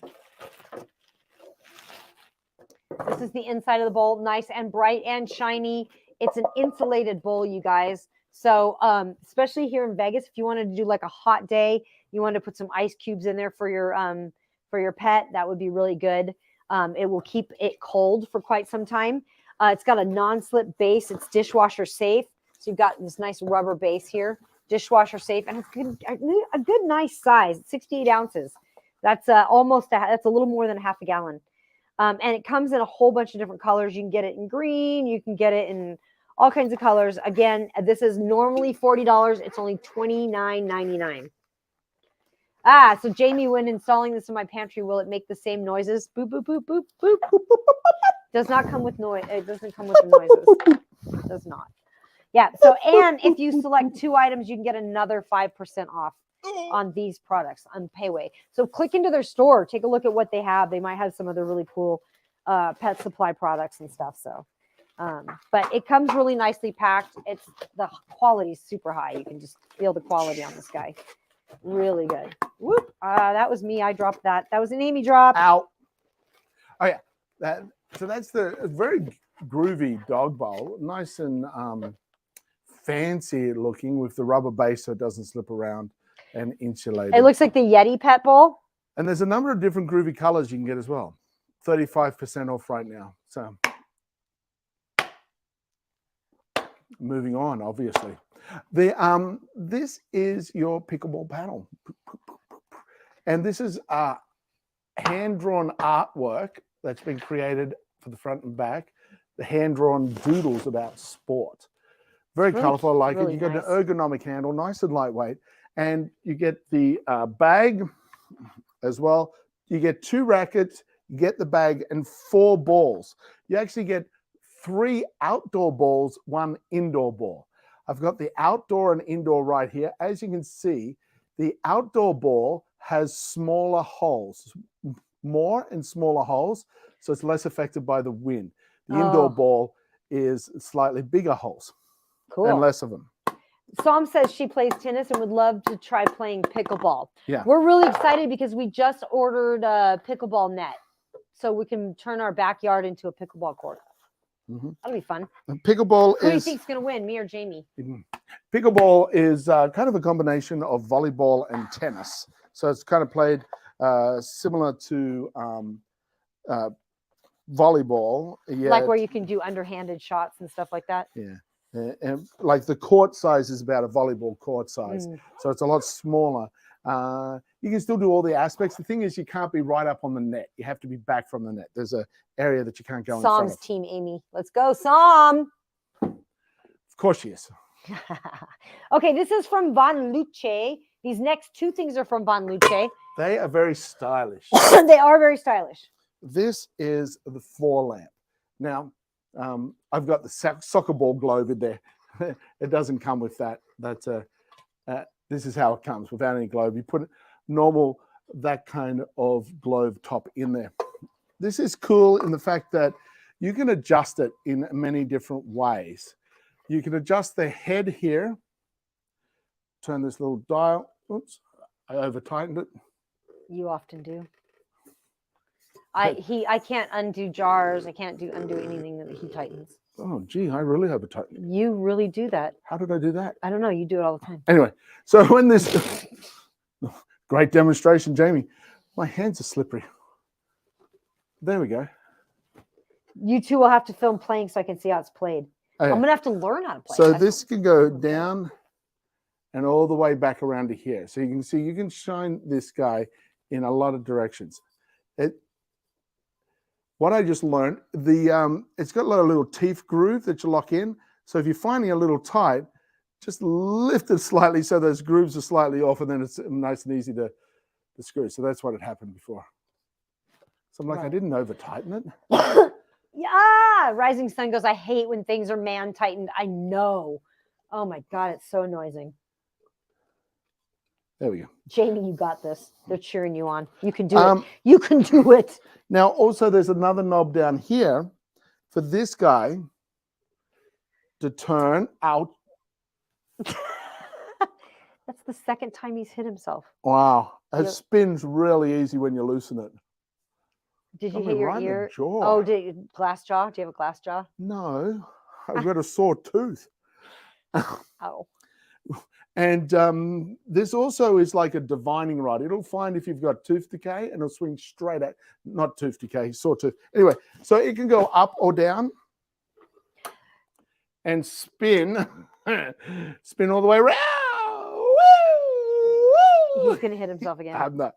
This is the inside of the bowl. Nice and bright and shiny. It's an insulated bowl, you guys. So especially here in Vegas, if you wanted to do like a hot day, you wanted to put some ice cubes in there for your pet, that would be really good. It will keep it cold for quite some time. It's got a non-slip base. It's dishwasher safe. So you've got this nice rubber base here, dishwasher safe, and it's a good nice size. It's 68 ounces. That's that's a little more than half a gallon. And it comes in a whole bunch of different colors. You can get it in green. You can get it in all kinds of colors. Again, this is normally $40. It's only $29.99. So Jamie, when installing this in my pantry, will it make the same noises? Boop, boop, boop, boop, boop, boop, boop, boop, boop. Does not come with noise. It doesn't come with the noises. It does not. Yeah. So, and if you select 2 items, you can get another 5% off on these products on Payway. So click into their store, take a look at what they have. They might have some other really cool pet supply products and stuff. So, but it comes really nicely packed. The quality is super high. You can just feel the quality on this guy. Really good. Whoop. That was me. I dropped that. That was an Amy drop. Ow. Oh yeah. So that's the very groovy dog bowl. Nice and fancy looking with the rubber base so it doesn't slip around and insulated. It looks like the Yeti pet bowl. And there's a number of different groovy colors you can get as well. 35% off right now. So moving on, obviously. This is your pickleball paddle. And this is hand-drawn artwork that's been created for the front and back. The hand-drawn doodles about sport. Very colorful, I like it. You got an ergonomic handle, nice and lightweight. And you get the bag as well. You get 2 rackets, you get the bag, and 4 balls. You actually get 3 outdoor balls, 1 indoor ball. I've got the outdoor and indoor right here. As you can see, the outdoor ball has smaller holes, more and smaller holes, so it's less affected by the wind. The indoor ball is slightly bigger holes Cool. and less of them. Sam says she plays tennis and would love to try playing pickleball. Yeah. We're really excited because we just ordered a pickleball net, so we can turn our backyard into a pickleball court. That'll be fun. And pickleball Who do you think's going to win, me or Jamie? Pickleball is kind of a combination of volleyball and tennis. So it's kind of played similar to volleyball. Like where you can do underhanded shots and stuff like that? Yeah. And like the court size is about a volleyball court size. So it's a lot smaller. You can still do all the aspects. The thing is, you can't be right up on the net. You have to be back from the net. There's an area that you can't go in front of. Sam's team, Amy. Let's go, Sam. Of course she is. Okay, this is from Von Luce. These next two things are from Von Luce. They are very stylish. They are very stylish. This is the floor lamp. Now, I've got the soccer ball globe in there. It doesn't come with that. This is how it comes without any globe. You put normal, that kind of globe top in there. This is cool in the fact that you can adjust it in many different ways. You can adjust the head here. Turn this little dial. Oops, I over tightened it. You often do. I can't undo jars. I can't undo anything that he tightens. Oh, gee, I really have a tighten. You really do that. How did I do that? I don't know. You do it all the time. Anyway, so when this great demonstration, Jamie, my hands are slippery. There we go. You two will have to film playing so I can see how it's played. Okay. I'm gonna have to learn how to play. So this can go down and all the way back around to here. So you can see you can shine this guy in a lot of directions. What I just learned, it's got a lot of little teeth groove that you lock in. So if you're finding a little tight, just lift it slightly so those grooves are slightly off, and then it's nice and easy to screw. So that's what had happened before. So I'm like, I didn't over tighten it. Yeah, Rising Sun goes, I hate when things are man tightened. I know. Oh my God, it's so annoying. There we go. Jamie, you got this. They're cheering you on. You can do it. You can do it. Now, also, there's another knob down here for this guy to turn out. That's the second time he's hit himself. Wow. It spins really easy when you loosen it. Did you hit your right ear? in the jaw. Oh, glass jaw? Do you have a glass jaw? No. I've got a sore tooth. Oh. And this also is like a divining rod. It'll find if you've got tooth decay, and it'll swing straight at, not tooth decay, sore tooth. Anyway, so it can go up or down and spin, spin all the way around. Woo! He's going to hit himself again. I'm not.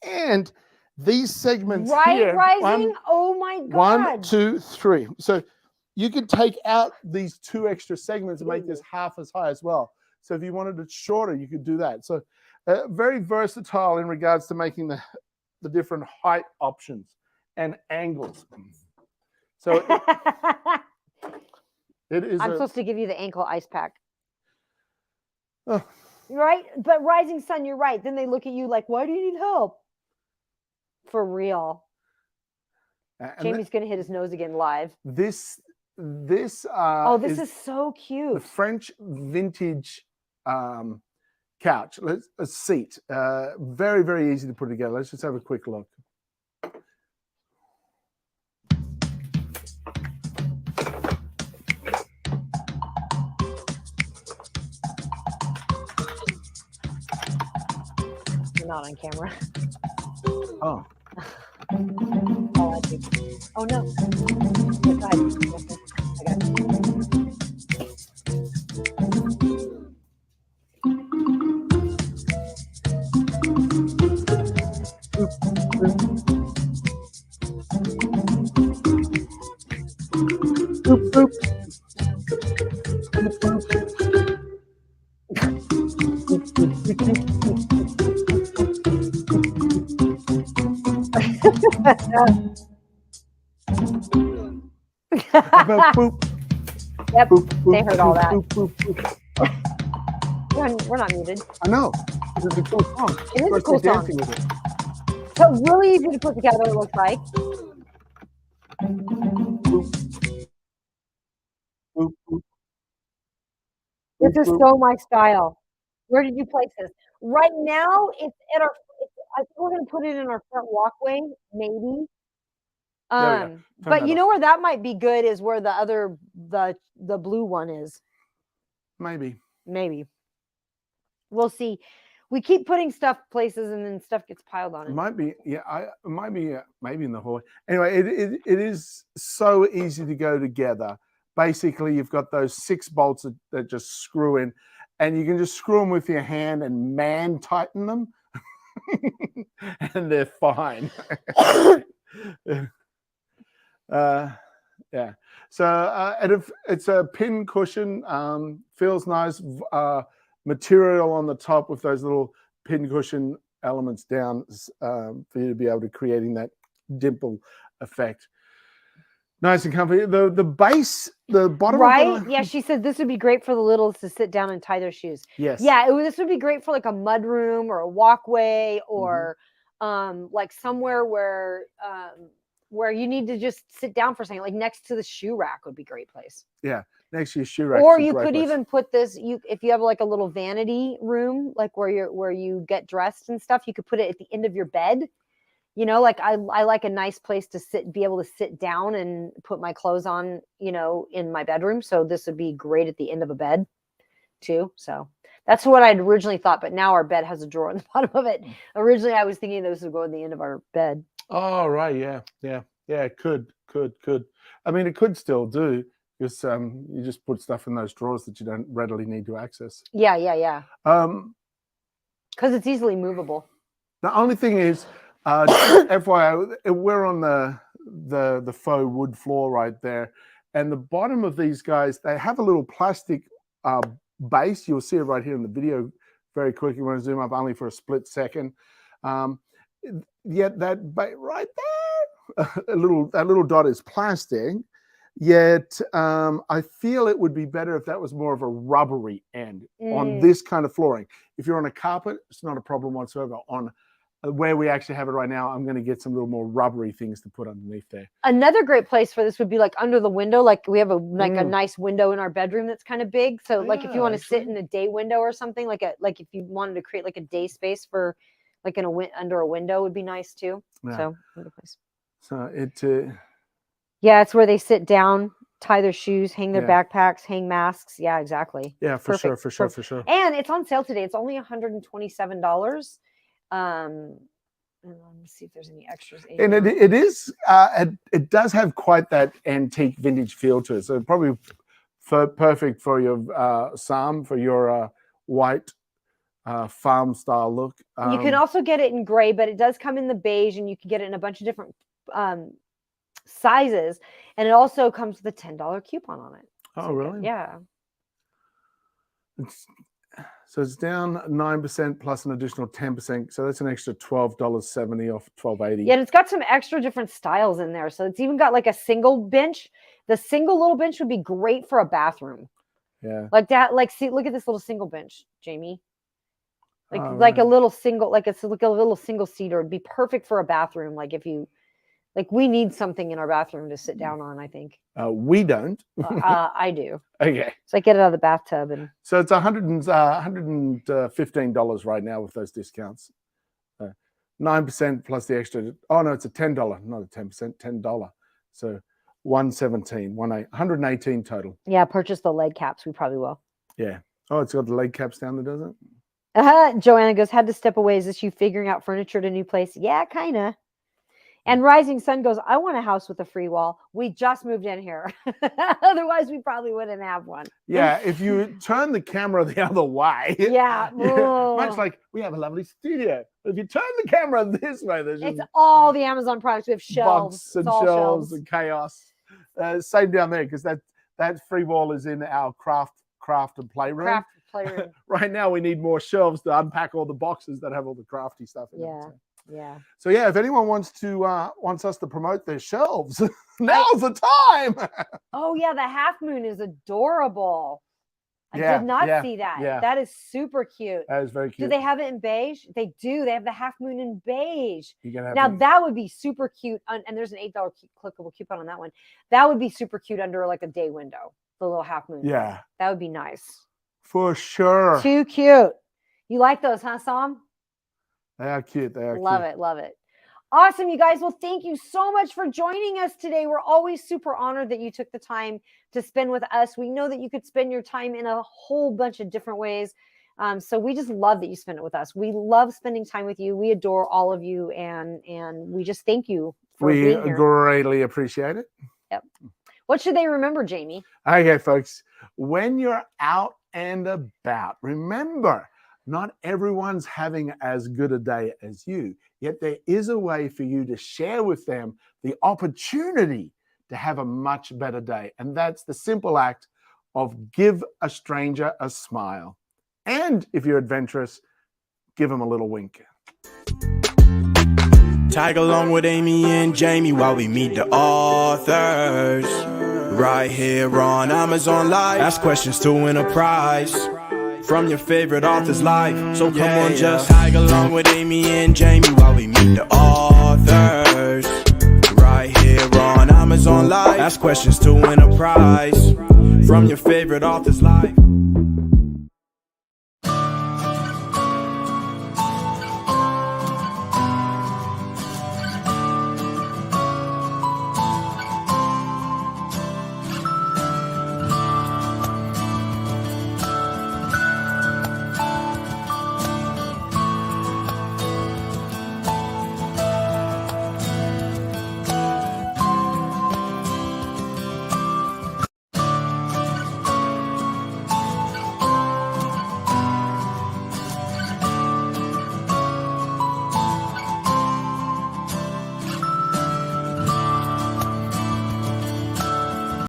And these segments here. Rising? Oh my God. 1, 2, 3. So you could take out these 2 extra segments and make this half as high as well. So if you wanted it shorter, you could do that. So very versatile in regards to making the different height options and angles. So it is. I'm supposed to give you the ankle ice pack. Oh. Right? But Rising Sun, you're right. Then they look at you like, why do you need help? For real. Jamie's going to hit his nose again live. This this is so cute. The French vintage couch, a seat. Very, very easy to put together. Let's just have a quick look. You're not on camera. Oh. Oh, I do. Oh no. Go ahead. I got it. Boop, boop. Boop. Yep, Boop, boop, they heard all that. boop, boop, boop. We're not muted. I know. It's a cool song. It is a First cool day song. dancing with it. So really easy to put together, it looks like. Boop. This is so my style. Where did you place this? Right now, it's at our. I think we're gonna put it in our front walkway, maybe. There we go. But you know where that might be good is where the other the blue one is. Maybe. We'll see. We keep putting stuff places and then stuff gets piled on it. It might be, it might be maybe in the hallway. Anyway, it is so easy to go together. Basically, you've got those 6 bolts that just screw in, and you can just screw them with your hand and man tighten them, and they're fine. Yeah. So it's a pin cushion. Feels nice. Material on the top with those little pin cushion elements down for you to be able to creating that dimple effect. Nice and comfy. The base, the bottom. Right? Yeah, she said this would be great for the littles to sit down and tie their shoes. Yes. Yeah, this would be great for like a mud room or a walkway or like somewhere where you need to just sit down for a second, like next to the shoe rack would be a great place. Yeah, next to your shoe rack. Or you could even put this. If you have like a little vanity room, like where you get dressed and stuff, you could put it at the end of your bed. You know, like I like a nice place to be able to sit down and put my clothes on. You know, in my bedroom. So this would be great at the end of a bed, too. So that's what I'd originally thought. But now our bed has a drawer on the bottom of it. Originally, I was thinking this would go at the end of our bed. Oh, right. Yeah. It could. I mean, it could still do because you just put stuff in those drawers that you don't readily need to access. Yeah. Because it's easily movable. The only thing is, FYI, we're on the faux wood floor right there, and the bottom of these guys, they have a little plastic base. You'll see it right here in the video very quickly. You want to zoom up only for a split second. Yet that right there, that little dot is plastic. Yet I feel it would be better if that was more of a rubbery end on this kind of flooring. If you're on a carpet, it's not a problem whatsoever. On where we actually have it right now, I'm going to get some little more rubbery things to put underneath there. Another great place for this would be like under the window. Like we have a nice window in our bedroom that's kind of big. So like if you want to sit in a day window or something, like if you wanted to create like a day space for like under a window would be nice too. Yeah. So another place. So yeah, it's where they sit down, tie their shoes, hang their backpacks, hang masks. Yeah, exactly. Yeah, for sure. And it's on sale today. It's only $127. And let me see if there's any extras. And it is. It does have quite that antique vintage feel to it. So probably perfect for your Sam, for your white farm style look. You can also get it in gray, but it does come in the beige, and you can get it in a bunch of different sizes. And it also comes with a $10 coupon on it. Oh, really? Yeah. So it's down 9% plus an additional 10%. So that's an extra $12.70 off $12.80. Yeah, and it's got some extra different styles in there. So it's even got like a single bench. The single little bench would be great for a bathroom. Yeah. Like that. Like, see, look at this little single bench, Jamie. Like a little single, like it's like a little single seater. It'd be perfect for a bathroom. Like if you, like we need something in our bathroom to sit down on, I think. We don't. I do. Okay. So I get it out of the bathtub. And so it's $115 right now with those discounts. 9% plus the extra. Oh, no, it's a $10, not a 10%, $10. So $118 total. Yeah, purchase the leg caps. We probably will. Yeah. Oh, it's got the leg caps down there, doesn't it? Joanna goes, had to step away. Is this you figuring out furniture at a new place? Yeah, kind of. And Rising Sun goes, I want a house with a free wall. We just moved in here. Otherwise, we probably wouldn't have one. Yeah, if you turn the camera the other way. Yeah. Much like we have a lovely studio. If you turn the camera this way, there's it's all the Amazon products. We have shelves. Box and shelves and chaos. Same down there, because that free wall is in our craft and playroom. Right now, we need more shelves to unpack all the boxes that have all the crafty stuff in it. Yeah. So yeah, if anyone wants us to promote their shelves, now's the time. Oh yeah, the half moon is adorable. I did not see that. Yeah. That is super cute. That is very cute. Do they have it in beige? They do. They have the half moon in beige. Now that would be super cute. And there's an $8 clickable coupon on that one. That would be super cute under like a day window. The little half moon. Yeah. That would be nice. For sure. Too cute. You like those, huh, Sam? They are cute. They are Love cute. it. Love it. Awesome, you guys. Well, thank you so much for joining us today. We're always super honored that you took the time to spend with us. We know that you could spend your time in a whole bunch of different ways. So we just love that you spend it with us. We love spending time with you. We adore all of you, and we just thank you for We being here. greatly appreciate it. Yep. What should they remember, Jamie? Okay, folks. When you're out and about, remember, not everyone's having as good a day as you, yet there is a way for you to share with them the opportunity to have a much better day. And that's the simple act of give a stranger a smile. And if you're adventurous, give them a little wink. Tag along with Amy and Jamie while we meet the authors. Right here on Amazon Live. Ask questions to win a prize from your favorite author's life. So come on, just tag along with Amy and Jamie while we meet the authors. Right here on Amazon Live. Ask questions to win a prize from your favorite author's life.